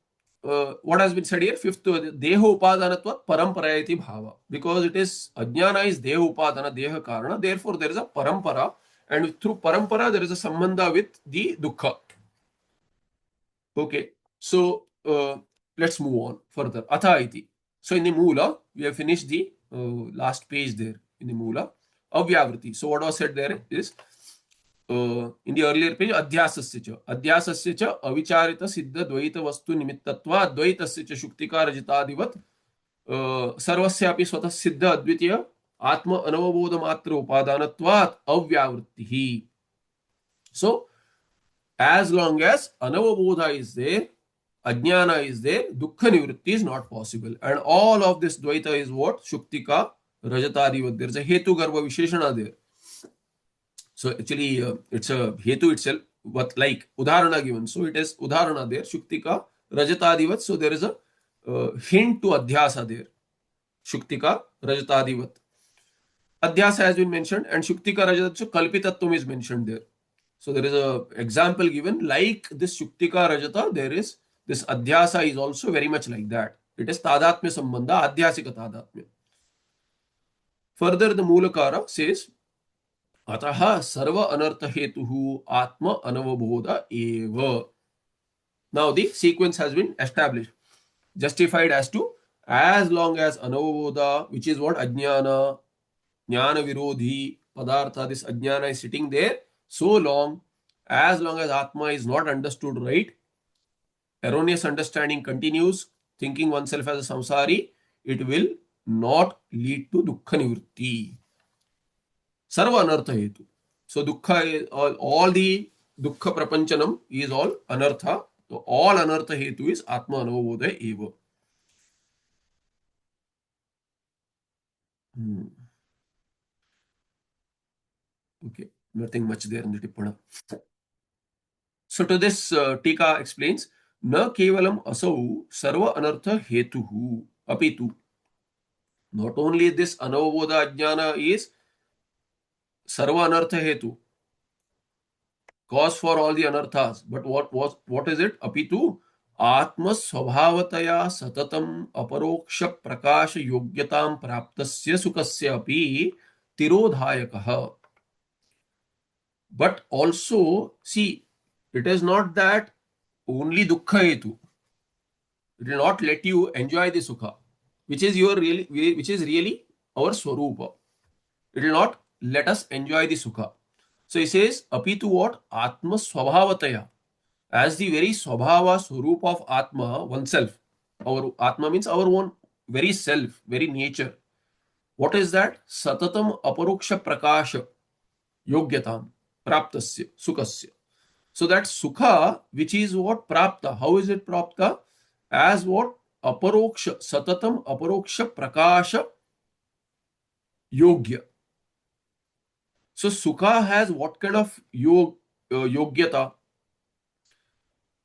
what has been said here, fifth, deha upadanatvat paramparayati bhava. Because it is, ajnana is deha upadana, deha karana, therefore there is a parampara, and through parampara there is a sambandha with the dukkha. Okay, so let's move on further. Atha iti. So in the Moola, we have finished the last page there in the Moola. Avyavriti. So what was said there is, in the earlier page, adhyasasya cha avicharita siddha dvaita vastu nimittatva dvaitasya cha shuktika rajitadivat sarvasyapi swatah siddha advitiya atma anavabodha matra upadanatvat avyavrittihi. So as long as anavabodha is there, ajnana is there, dukkha nivritti is not possible. And all of this dvaita is what? Shuktika, rajatadivat. There is a hetu garva visheshana there. So actually, it's a hetu itself, but like udharana given. So it is udharana there, shuktika, rajatadivat. So there is a hint to adhyasa there. Shuktika, rajatadivat. Adhyasa has been mentioned, and shuktika, rajat, so kalpitatvam is mentioned there. So there is a example given, like this shuktika, rajata, there is this adhyasa is also very much like that. It is tadatmya sambandha, adhyasika tadatmya. Further, the Mulakara says, Ataha sarva anartha hetuhu atma anavabodha eva. Now the sequence has been established, justified as to, as long as anavabodha, which is what? Ajnana, jnana virodhi, padartha, this ajnana is sitting there, so long, as long as atma is not understood right, erroneous understanding continues, thinking oneself as a samsari, it will not lead to dukkha nivritti. Sarva anartha hetu. So dukkha, all the dukkha prapanchanam is all anartha. So all anartha hetu is atma anavabodha eva. Okay, nothing much there in the tippana. So to this, Tika explains, na kevalam asau sarva anartha hetuhu apitu. Not only this anavabodha ajnana is sarva anartha hetu, cause for all the anarthas, but what is it? Apitu atma swabhavataya satatam aparoksha prakasha yogyatam praptasya sukasya api tirodhayakah. But also, see, it is not that only dukkha hetu. It will not let you enjoy the sukha, which is really our swarupa. It will not let us enjoy the sukha. So he says, apitu what? Atma swabhavataya. As the very swabhava, swarupa of Atma, oneself. Our Atma means our own very self, very nature. What is that? Satatam aparoksha prakasha yogyatam praptasya sukasya. So that sukha, which is what? Prapta. How is it prapta? As what? Aparoksha, satatam aparoksha prakasha yogya. So sukha has what kind of yogyata?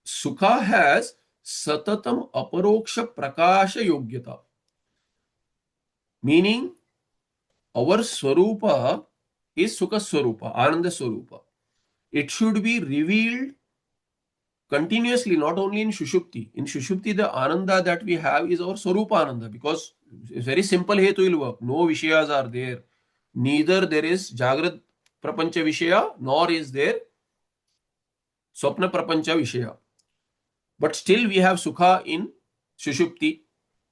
Sukha has satatam aparoksha prakasha yogyata. Meaning, our swarupa is sukha swarupa, ananda swarupa. It should be revealed continuously, not only in Shushupti. In Shushupti, the ananda that we have is our swarupa ananda, because it's very simple hetu will work. No vishayas are there. Neither there is Jagrat Prapancha Vishaya, nor is there Swapna Prapancha Vishaya. But still we have Sukha in Shushupti.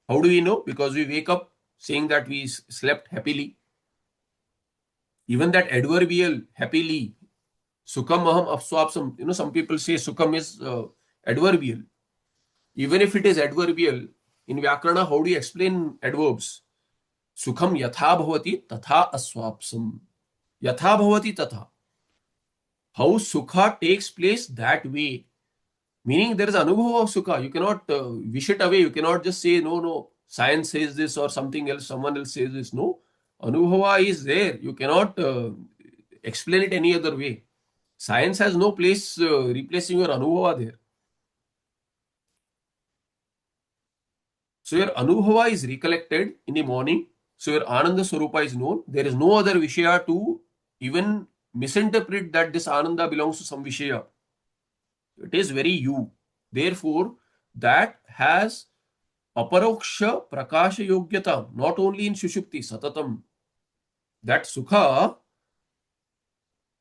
How do we know? Because we wake up saying that we slept happily. Even that adverbial, happily, Sukham Aham Apswapsam, some people say Sukham is adverbial. Even if it is adverbial, in Vyakarana, how do you explain adverbs? Sukham yatha bhavati tatha aswapsam. Yatha bhavati tatha. How sukha takes place that way. Meaning there is anubhava of sukha. You cannot wish it away. You cannot just say, no, science says this or something else, someone else says this. No, anubhava is there. You cannot explain it any other way. Science has no place replacing your anubhava there. So your anubhava is recollected in the morning. So your ananda swarupa is known. There is no other vishaya to even misinterpret that this ananda belongs to some vishaya. It is very you. Therefore, that has aparoksha prakasha yogyata, not only in Sushupti, Satatam. That Sukha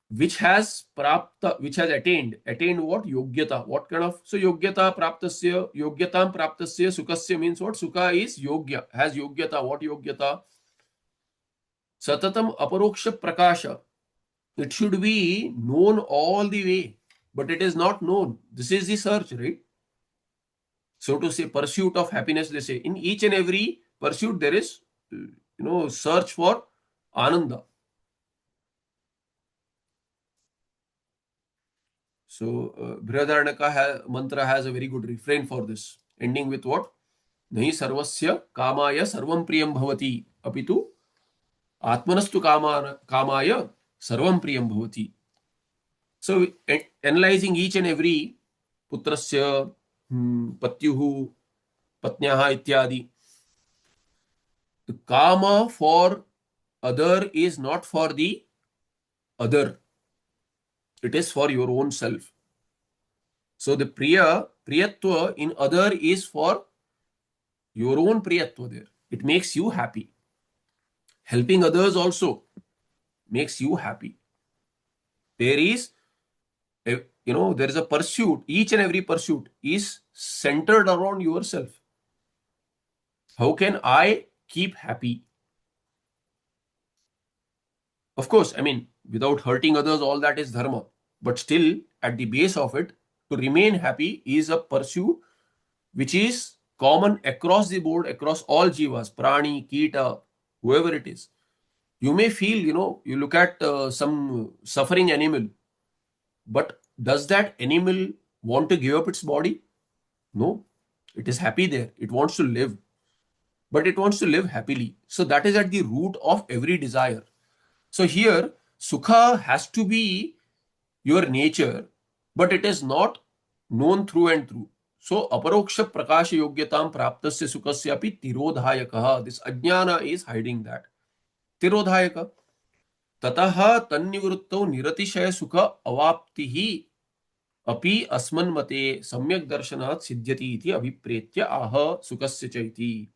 which has prapta, which has attained what? Yogyata. What kind of? So yogyata praptasya, yogyatam praptasya, sukasya means what? Sukha is yogya, has yogyata. What yogyata? Satatam aparoksha prakasha. It should be known all the way, but it is not known. This is the search, right? So to say, pursuit of happiness, they say. In each and every pursuit, there is, search for ananda. So, Brihadaranyaka mantra has a very good refrain for this, ending with what? Nahi sarvasya kamaya sarvam priyam bhavati, apitu atmanastu kamaya sarvam priyam bhavati. So, analyzing each and every putrasya, patyuhu, patnyaha ityadi, the kama for other is not for the other, it is for your own self. So the priyatva in other is for your own priyatva there. It makes you happy. Helping others also makes you happy. There is there is a pursuit. Each and every pursuit is centered around yourself. How can I keep happy? Of course, I mean, without hurting others, all that is dharma. But still, at the base of it, to remain happy is a pursuit which is common across the board, across all jivas, prani, kita, whoever it is. You may feel, you look at some suffering animal, but does that animal want to give up its body? No. It is happy there. It wants to live, but it wants to live happily. So that is at the root of every desire. So here, sukha has to be your nature, but it is not known through and through. So, aparoksha prakasha yogyatam praptasya sukasya api tirodhayakaha. This ajnana is hiding that. Tirodhayaka. Tataha tannivruttau niratishaya sukha avaptihi api asmanmate samyak darshanat siddhyati iti abhipretya aha sukasya chaiti.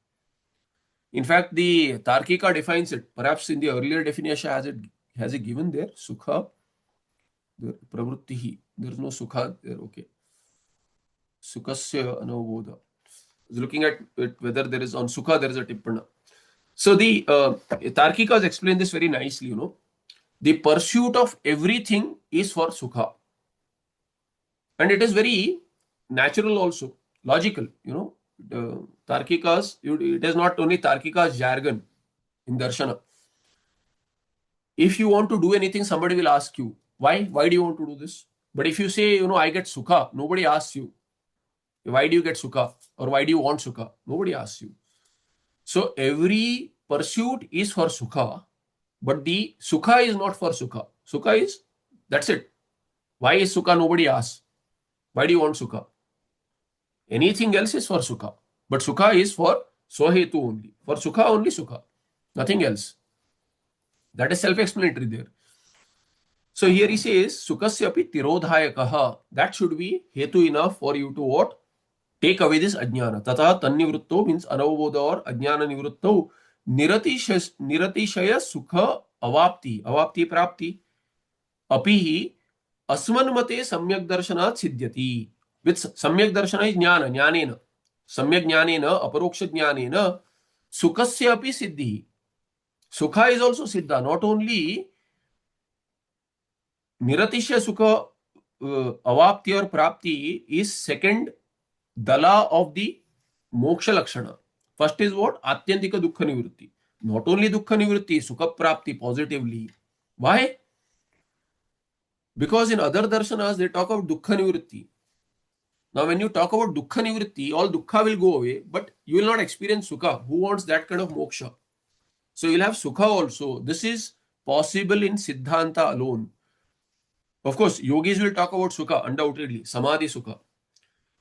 In fact, the Tarkika defines it. Perhaps in the earlier definition, has it given there? Sukha, pravrittihi. There is no sukha there. Okay. Sukasya anavabodha. I was looking at it, whether there is on sukha, there is a tippana. So the Tarkikas explain this very nicely. The pursuit of everything is for sukha, and it is very natural also, logical. Tarkikas, it is not only Tarkikas jargon in darshana. If you want to do anything, somebody will ask you, why? Why do you want to do this? But if you say, I get sukha, nobody asks you, why do you get sukha? Or why do you want sukha? Nobody asks you. So every pursuit is for sukha, but the sukha is not for sukha. Sukha is, that's it. Why is sukha? Nobody asks. Why do you want sukha? Anything else is for sukha. But sukha is for swahetu only. For sukha, only sukha. Nothing else. That is self-explanatory there. So here he says, sukasya api tirodhayakaha. That should be hetu enough for you to what? Take away this ajnana. Tata tannivruttau means anavabodha or ajnana nivruttau. Niratishaya sukha avapti. Avapti prapti. Apihi asmanmate samyak darshanat siddhyati. With samyak darshana is jnana. Jnanena. Samyak jnanena, aparoksha jnanena, sukasya api siddhi. Sukha is also siddha. Not only Niratishya Sukha Avapti or Prapti is second dala of the Moksha Lakshana. First is what? Atyantika Dukkha Nivritti. Not only Dukkha Nivritti, Sukha Prapti positively. Why? Because in other darshanas, they talk about Dukkha Nivritti. Now, when you talk about Dukkha Nivritti, all Dukkha will go away, but you will not experience Sukha. Who wants that kind of Moksha? So, you'll have Sukha also. This is possible in Siddhanta alone. Of course, yogis will talk about sukha, undoubtedly, samadhi sukha.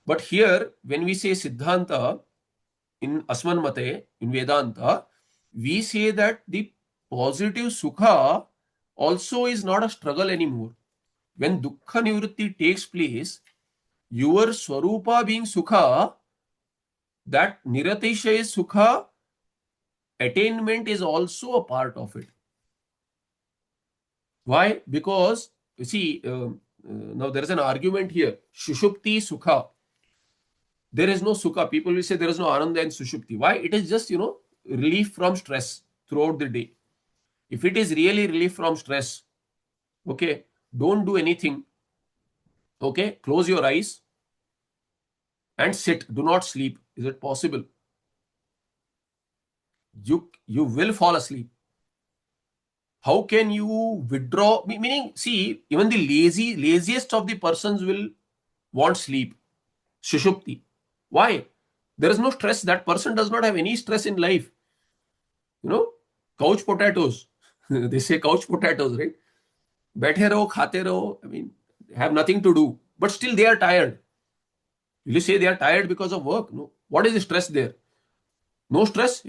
But here, when we say siddhanta, in Asman Mate, in Vedanta, we say that the positive sukha also is not a struggle anymore. When dukkha nivritti takes place, your swarupa being sukha that Niratishaya Sukha attainment is also a part of it. Why? Because, you see, now there is an argument here. Shushupti Sukha. There is no Sukha. People will say there is no Ananda in Sushupti. Why? It is just, relief from stress throughout the day. If it is really relief from stress, okay, don't do anything. Okay, close your eyes and sit. Do not sleep. Is it possible? You will fall asleep. How can you withdraw? Meaning, see, even the laziest of the persons will want sleep. Shushupti. Why? There is no stress. That person does not have any stress in life. Couch potatoes. They say couch potatoes, right? बैठे रहो, खाते रहो. I mean, have nothing to do. But still they are tired. Will you say they are tired because of work? No. What is the stress there? No stress.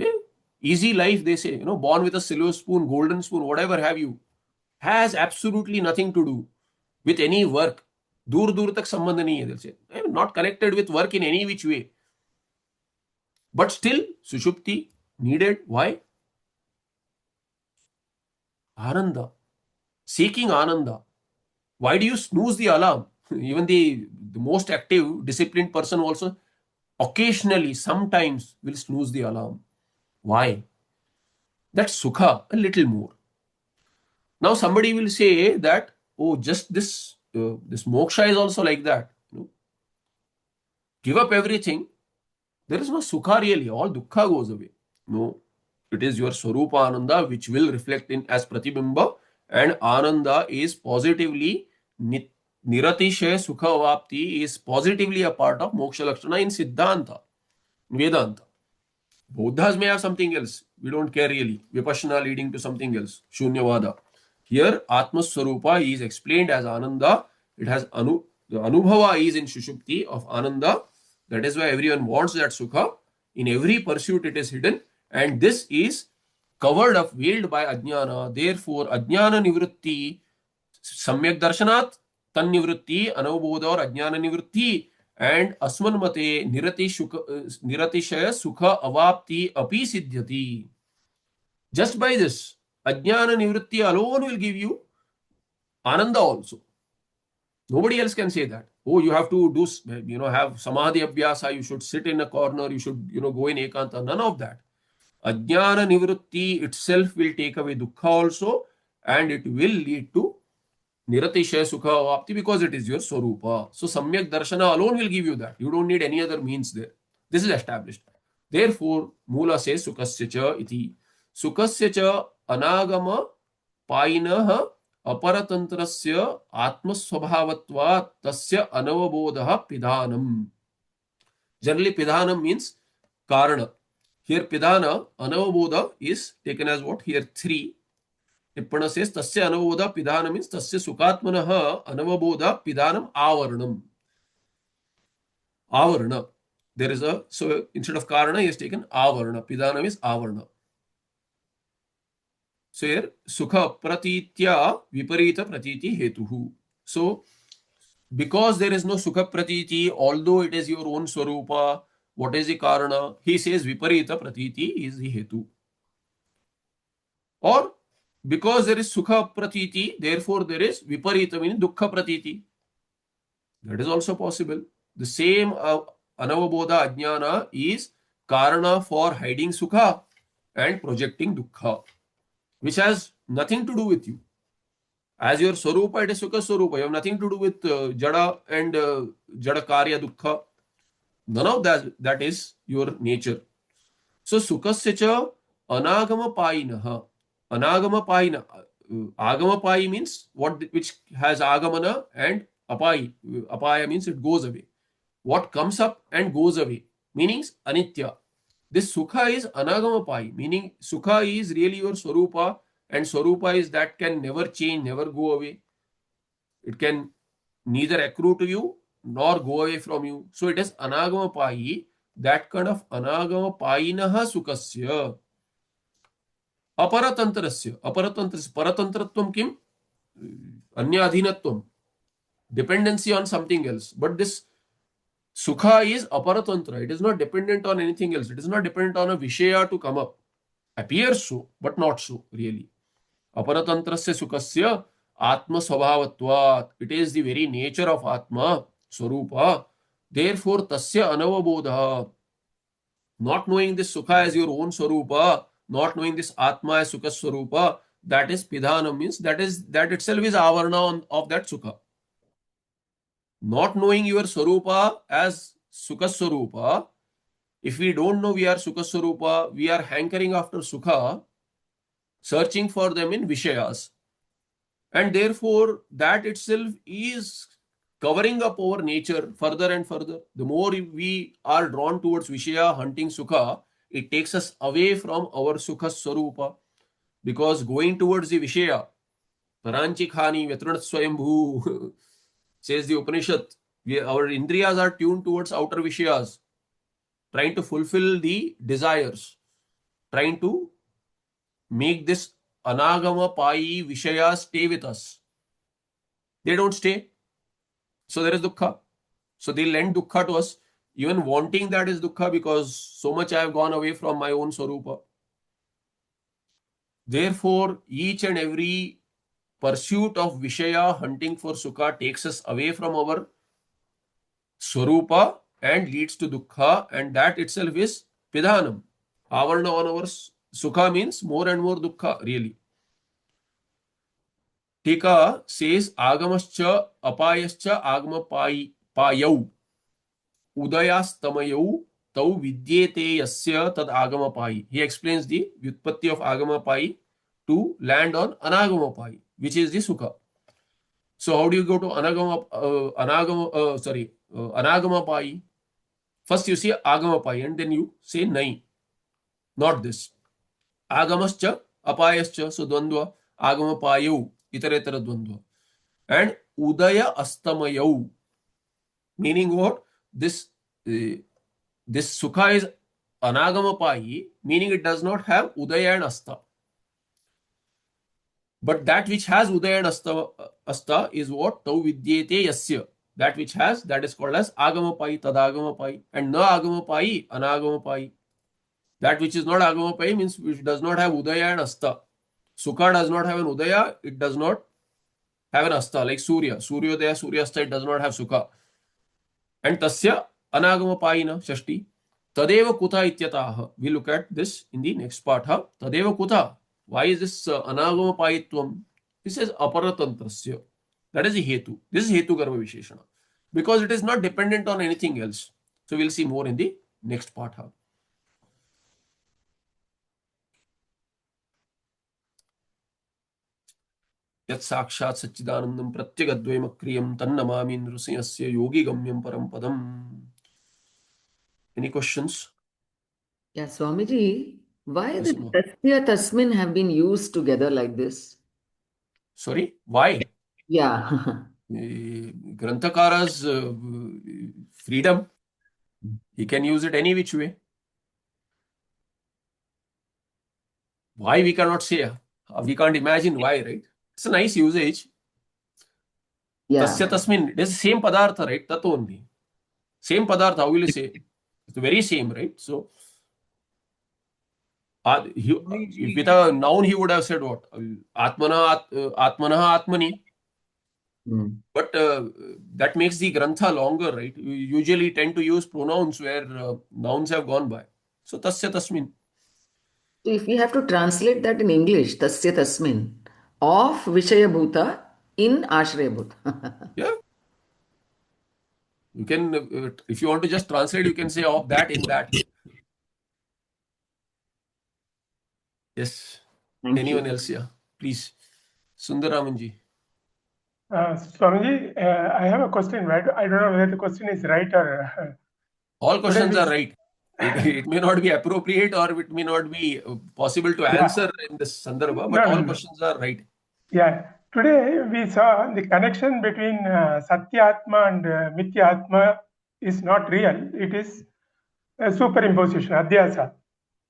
Easy life, they say. Born with a silver spoon, golden spoon, whatever have you. Has absolutely nothing to do with any work. दूर दूर तक संबंध नहीं है. They'll say, I am not connected with work in any which way. But still, Sushupti needed. Why? Ananda. Seeking Ananda. Why do you snooze the alarm? Even the most active, disciplined person also occasionally, sometimes will snooze the alarm. Why? That's Sukha, a little more. Now somebody will say that, oh, just this moksha is also like that. Give up everything. There is no Sukha really. All Dukkha goes away. No. It is your Swarupa Ananda which will reflect in as Pratibimba, and Ananda is positively Niratishaya Sukha Avapti is positively a part of Moksha Lakshana in Siddhanta, Vedanta. Buddhas may have something else. We don't care really. Vipassana leading to something else. Shunyavada. Here, Atma Swarupa is explained as Ananda. It has the Anubhava is in Shushupti of Ananda. That is why everyone wants that Sukha. In every pursuit, it is hidden. And this is covered up, veiled by Ajnana. Therefore, Ajnana Nivritti, Samyak Darshanat, Tan Nivritti, Anavabodha or Ajnana Nivritti, and Asman Mate Niratishaya Sukha Avapti Api Siddhyati. Just by this, Ajnana Nivritti alone will give you Ananda also. Nobody else can say that. Oh, you have to do, have Samadhi Abhyasa, you should sit in a corner, you should, go in Ekanta. None of that. Ajnana Nivritti itself will take away Dukkha also, and it will lead to Niratishaya Sukha Avapti because it is your Swarupa. So Samyak Darshana alone will give you that. You don't need any other means there. This is established. Therefore, Mula says Sukasya cha iti. Sukasya cha anagama painaha aparatantrasya atmasvabhavatva tasya anavabodha pidhanam. Generally, pidhanam means karana. Here, pidhana, anavabodha is taken as what? Here, 3. Tippana says, tasya anavabodha pidhana means tasya sukatmanaha anavabodha pidhanam avaranam. Avarana. There is so instead of karana, he has taken avarana. Pidhanam is avarana. So here, sukha pratitya viparita pratiti hetuhu. So, because there is no sukha pratiti, although it is your own swarupa, what is the karana? He says viparita pratiti is the hetu. Or, because there is sukha pratiti, therefore there is viparita, meaning dukkha pratiti. That is also possible. The same anavabodha ajnana is karana for hiding sukha and projecting dukkha, which has nothing to do with you. As your swarupa, it is sukha swarupa. You have nothing to do with jada and jada karya dukkha. None of that is your nature. So sukasya cha anagama painaha. Anagama paina. Agama pai means which has agamana, and apai. Apaya means it goes away. What comes up and goes away, meaning anitya. This sukha is anagama pai, meaning sukha is really your swarupa, and swarupa is that can never change, never go away. It can neither accrue to you nor go away from you. So it is anagama pai, that kind of anagama painaha sukasya. Aparatantrasya. Paratantratvam kim? Anya adhinatvam. Dependency on something else. But this Sukha is aparatantra. It is not dependent on anything else. It is not dependent on a Vishaya to come up. Appears so, but not so, really. Aparatantrasya sukasya atma svabhavatvat. It is the very nature of Atma, Swarupa. Therefore, tasya anavabodha. Not knowing this Sukha as your own Swarupa, not knowing this Atma as Sukha Swarupa, that is Pidhanam, means that itself is avarna of that Sukha. Not knowing your Swarupa as Sukha Swarupa, if we don't know we are Sukha Swarupa, we are hankering after Sukha, searching for them in Vishayas. And therefore, that itself is covering up our nature further and further. The more we are drawn towards Vishaya, hunting Sukha, it takes us away from our Sukha Swarupa. Because going towards the Vishaya, Paranchi Khani, Vyatranat Swayambhu, says the Upanishad, our Indriyas are tuned towards outer Vishayas, trying to fulfill the desires, trying to make this Anagama Pai Vishaya stay with us. They don't stay. So there is dukkha. So they lend dukkha to us. Even wanting that is dukkha because so much I have gone away from my own Swarupa. Therefore, each and every pursuit of Vishaya, hunting for Sukha, takes us away from our Swarupa and leads to dukkha, and that itself is Pidhanam. Avarna on our Sukha means more and more dukkha, really. Tika says Agamascha Apayascha Agama Payau Udayastamayau Tau Vidyete Yasya Tad Agama Pai. He explains the Vyutpatti of Agama Pai to land on Anagama Pai, which is the Sukha. So how do you go to Anagama Pai? First you see Agama Pai and then you say Nai. Not this. Agamascha Apayascha, so Dvandva, Agama Payu, Itaretara Dvandva. And Udaya Astamayau, meaning what? This Sukha is Anagama Pai, meaning it does not have Udaya and Asta. But that which has Udaya and Asta is what? Tau Vidyete Yasya. That which has, that is called as Agama Pai, Tadagama Pai. And Na Agama Pai, Anagama Pai. That which is not Agama Pai means which does not have Udaya and Asta. Sukha does not have an Udaya, it does not have an Asta, like Surya. Suryodaya, Suryasta, it does not have Sukha. And Tasya Anagama Paina, Shashti. Tadeva Kuta Ityataha. We look at this in the next part. Tadeva Kuta. Why is this Anagama Paitvam? This is Aparatantrasya. That is the Hetu. This is Hetu Karma Visheshana. Because it is not dependent on anything else. So we'll see more in the next part. Yat sakshat Satchidanandam Pratyagadvayam Tannamami Nrusiyasya Yogi Gamyam Param Padam. Any questions? Yeah, Swamiji, why Yes, the no. Tasya Tasmin have been used together like this? Sorry, why? Yeah. Granthakara's freedom. He can use it any which way. Why we cannot say? We can't imagine why, right? It's a nice usage. Tasya Yeah. Tasmin. It is the same padartha, right? Tat only. Same padartha, how will you say? It's the very same, right? So, if with a noun, he would have said what? Atmana Atmani. But that makes the grantha longer, right? We usually tend to use pronouns where nouns have gone by. So, Tasya Tasmin. So if we have to translate that in English, Tasya Tasmin, of Vishaya Bhuta in Ashraya Bhuta. Yeah. You can, if you want to just translate, you can say of that in that. Yes. Thank Anyone you. else? Yeah. Please. Sundaramanji. Swamiji, I have a question. I don't know whether the question is right or. All questions we- are right. It may not be appropriate or it may not be possible to answer in this Sandarbha, but all questions are right. Yeah. Today we saw the connection between Satyatma and Mithyatma is not real. It is a superimposition, Adhyasa.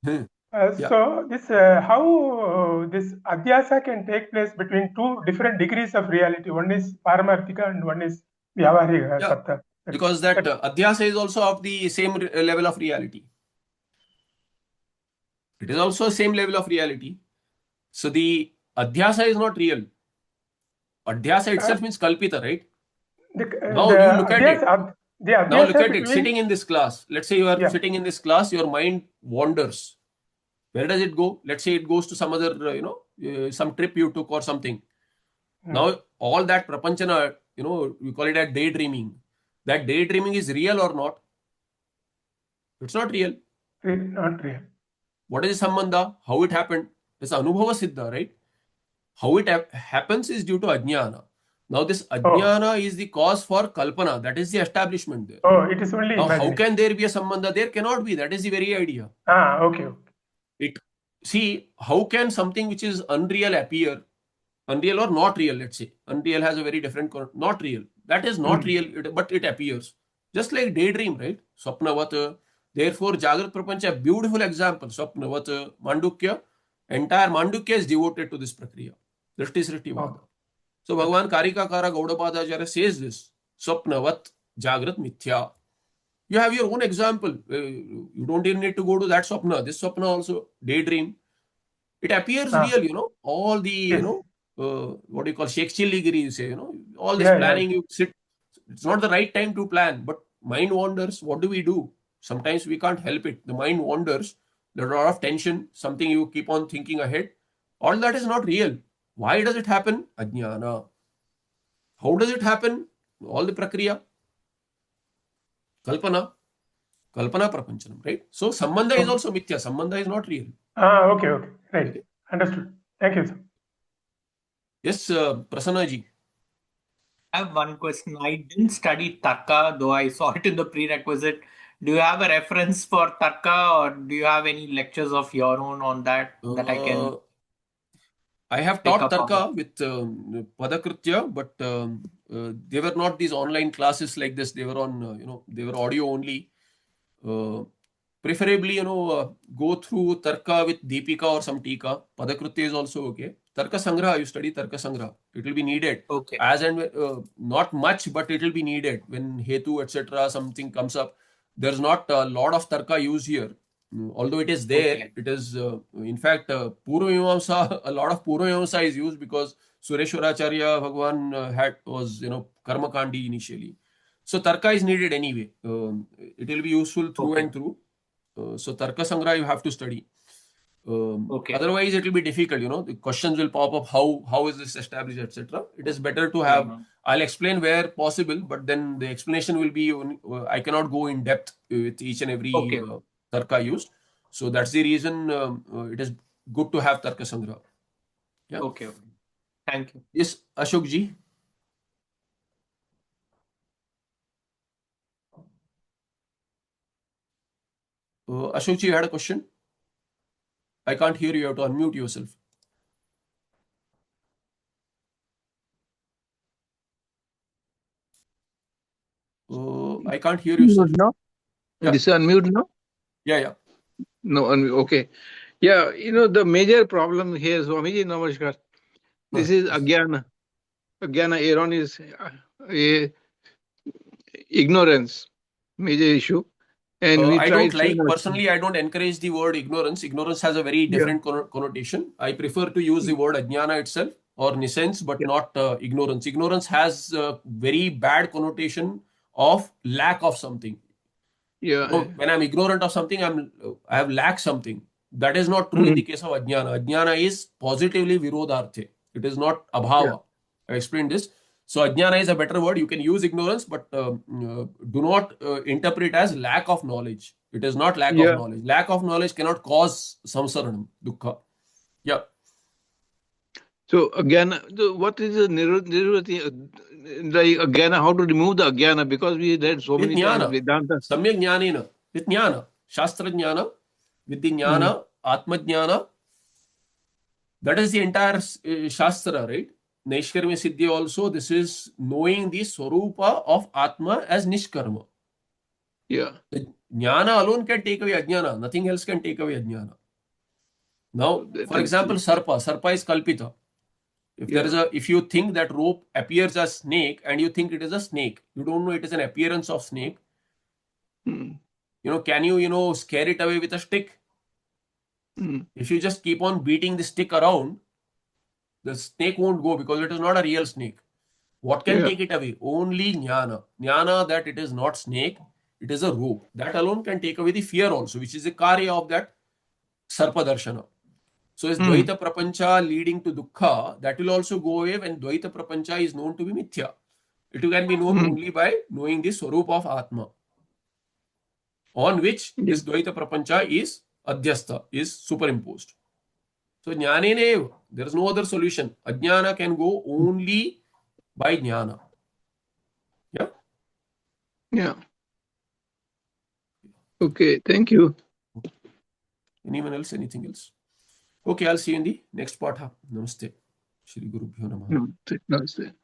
Yeah. So this how this Adhyasa can take place between two different degrees of reality. One is Paramarthika and one is Vyavarika Yeah. Sattva. because that adhyasa is also of the same level of reality. It is also same level of reality. So the adhyasa is not real. Adhyasa itself means kalpita, right? Now you look at it. The Now look adhyasa at it. Sitting between, in this class. Let's say you are yeah, sitting in this class, your mind wanders. Where does it go? Let's say it goes to some other, some trip you took or something. Now, all that prapanchana, we call it as daydreaming. That daydreaming is real or not? It's not real. not real. What is sambandha? How it happened? It's anubhava siddha, right? How it happens is due to ajnana. Now, this Oh, ajnana is the cause for kalpana. That is the establishment there. oh, it is only Now, how imagination. can there be a sambandha? There cannot be. That is the very idea. Okay. It See, how can something which is unreal appear? Unreal or not real, let's say. Unreal has a very different not real. That is not real, but it appears. Just like daydream, right? Swapnavat. Therefore, Jagrat Prapancha, beautiful example. Swapnavat, Mandukya. Entire Mandukya is devoted to this prakriya. Drishti Srishti Vada. Oh, So Bhagavan Karikakara Gaudapadacharya says this. Swapnavat Jagrat Mithya. You have your own example. You don't even need to go to that Swapna. This Swapna also, daydream. It appears real, all the, yes. what do you call Shakespeare, you say, all this Yeah, yeah. planning, you sit, it's not the right time to plan, but mind wanders. What do we do? Sometimes we can't help it. The mind wanders. There's a lot of tension, something you keep on thinking ahead. All that is not real. Why does it happen? Ajnana. How does it happen? All the prakriya. Kalpana. Kalpana prapanchanam, right? So sambandha is Okay. also mithya. Sambandha is not real. Okay. Right. Okay. Understood. Thank you, sir. Yes, Prasanna ji. I have one question. I didn't study Tarka, though I saw it in the prerequisite. Do you have a reference for Tarka, or do you have any lectures of your own on that I can I have pick taught up on? Tarka with Padakritya, but they were not these online classes like this. They were on, they were audio only. Preferably, go through Tarka with Deepika or some Tika. Padakritya is also okay. Tarka Sangraha, you study Tarka Sangraha. It will be needed. Okay. As and not much, but it will be needed. When Hetu, etc., something comes up, there's not a lot of Tarka used here. Although it is there, Okay. it is, in fact, Purva Mimamsa, a lot of Purva Mimamsa is used because Sureshwaracharya Bhagwan was, Karma Kandi initially. So Tarka is needed anyway. It will be useful through Okay. and through. So Tarka Sangraha you have to study. Okay. Otherwise, it will be difficult. The questions will pop up. How is this established, etc. It is better to have. I'll explain where possible, but then the explanation will be. I cannot go in depth with each and every Okay. Tarka used. So that's the reason it is good to have Tarka Sangraha. Yeah. Okay. Thank you. Yes, Ashok ji. Ashok ji, you had a question? I can't hear you. You have to unmute yourself. I can't hear you, sir. Unmute now? Yeah. This is unmute now? Yeah. No, okay. Yeah, the major problem here, Swamiji, namaskar. This is Agyana. Agyana, Aaron is ignorance, major issue. And we I tried don't like, personally, I don't encourage the word ignorance. Ignorance has a very different connotation. I prefer to use the word ajnana itself or nescience, but not ignorance. Ignorance has a very bad connotation of lack of something. Yeah. When I'm ignorant of something, I have lacked something. That is not true in the case of ajnana. Ajnana is positively virodharthe. It is not abhava. I explained this. So ajnana is a better word. You can use ignorance, but do not interpret as lack of knowledge. It is not lack of knowledge. Lack of knowledge cannot cause samsaranam, dukkha. Yeah. So Agyana, what is the nirvati? Like Agyana, how to remove the Agyana? Because we read so many times Vedanta. Samyak jnanena. With jnana. Shastra jnana. With the jnana. Atma jnana. That is the entire Shastra, right? Naishkarmyasiddhi also, this is knowing the Swarupa of Atma as Nishkarma. Yeah. The Jnana alone can take away Ajnana. Nothing else can take away Ajnana. Now, for example, Sarpa. Sarpa is Kalpita. If you think that rope appears as snake and you think it is a snake, you don't know it is an appearance of snake. Can you scare it away with a stick? If you just keep on beating the stick around, the snake won't go because it is not a real snake. What can take it away? Only jnana. Jnana that it is not snake, it is a rope. That alone can take away the fear also, which is the karya of that sarpa darshana. So is Dvaita Prapancha leading to dukkha, that will also go away when Dvaita Prapancha is known to be mithya. It can be known only by knowing the Swarup of Atma, on which this Dvaita Prapancha is adhyastha, is superimposed. So jnanene, there is no other solution. Ajnana can go only by jnana. Yeah? Yeah. Okay, thank you. Anyone else? Anything else? Okay, I'll see you in the next part. Namaste. Shri Guru Bhyo Namaha. Namaste.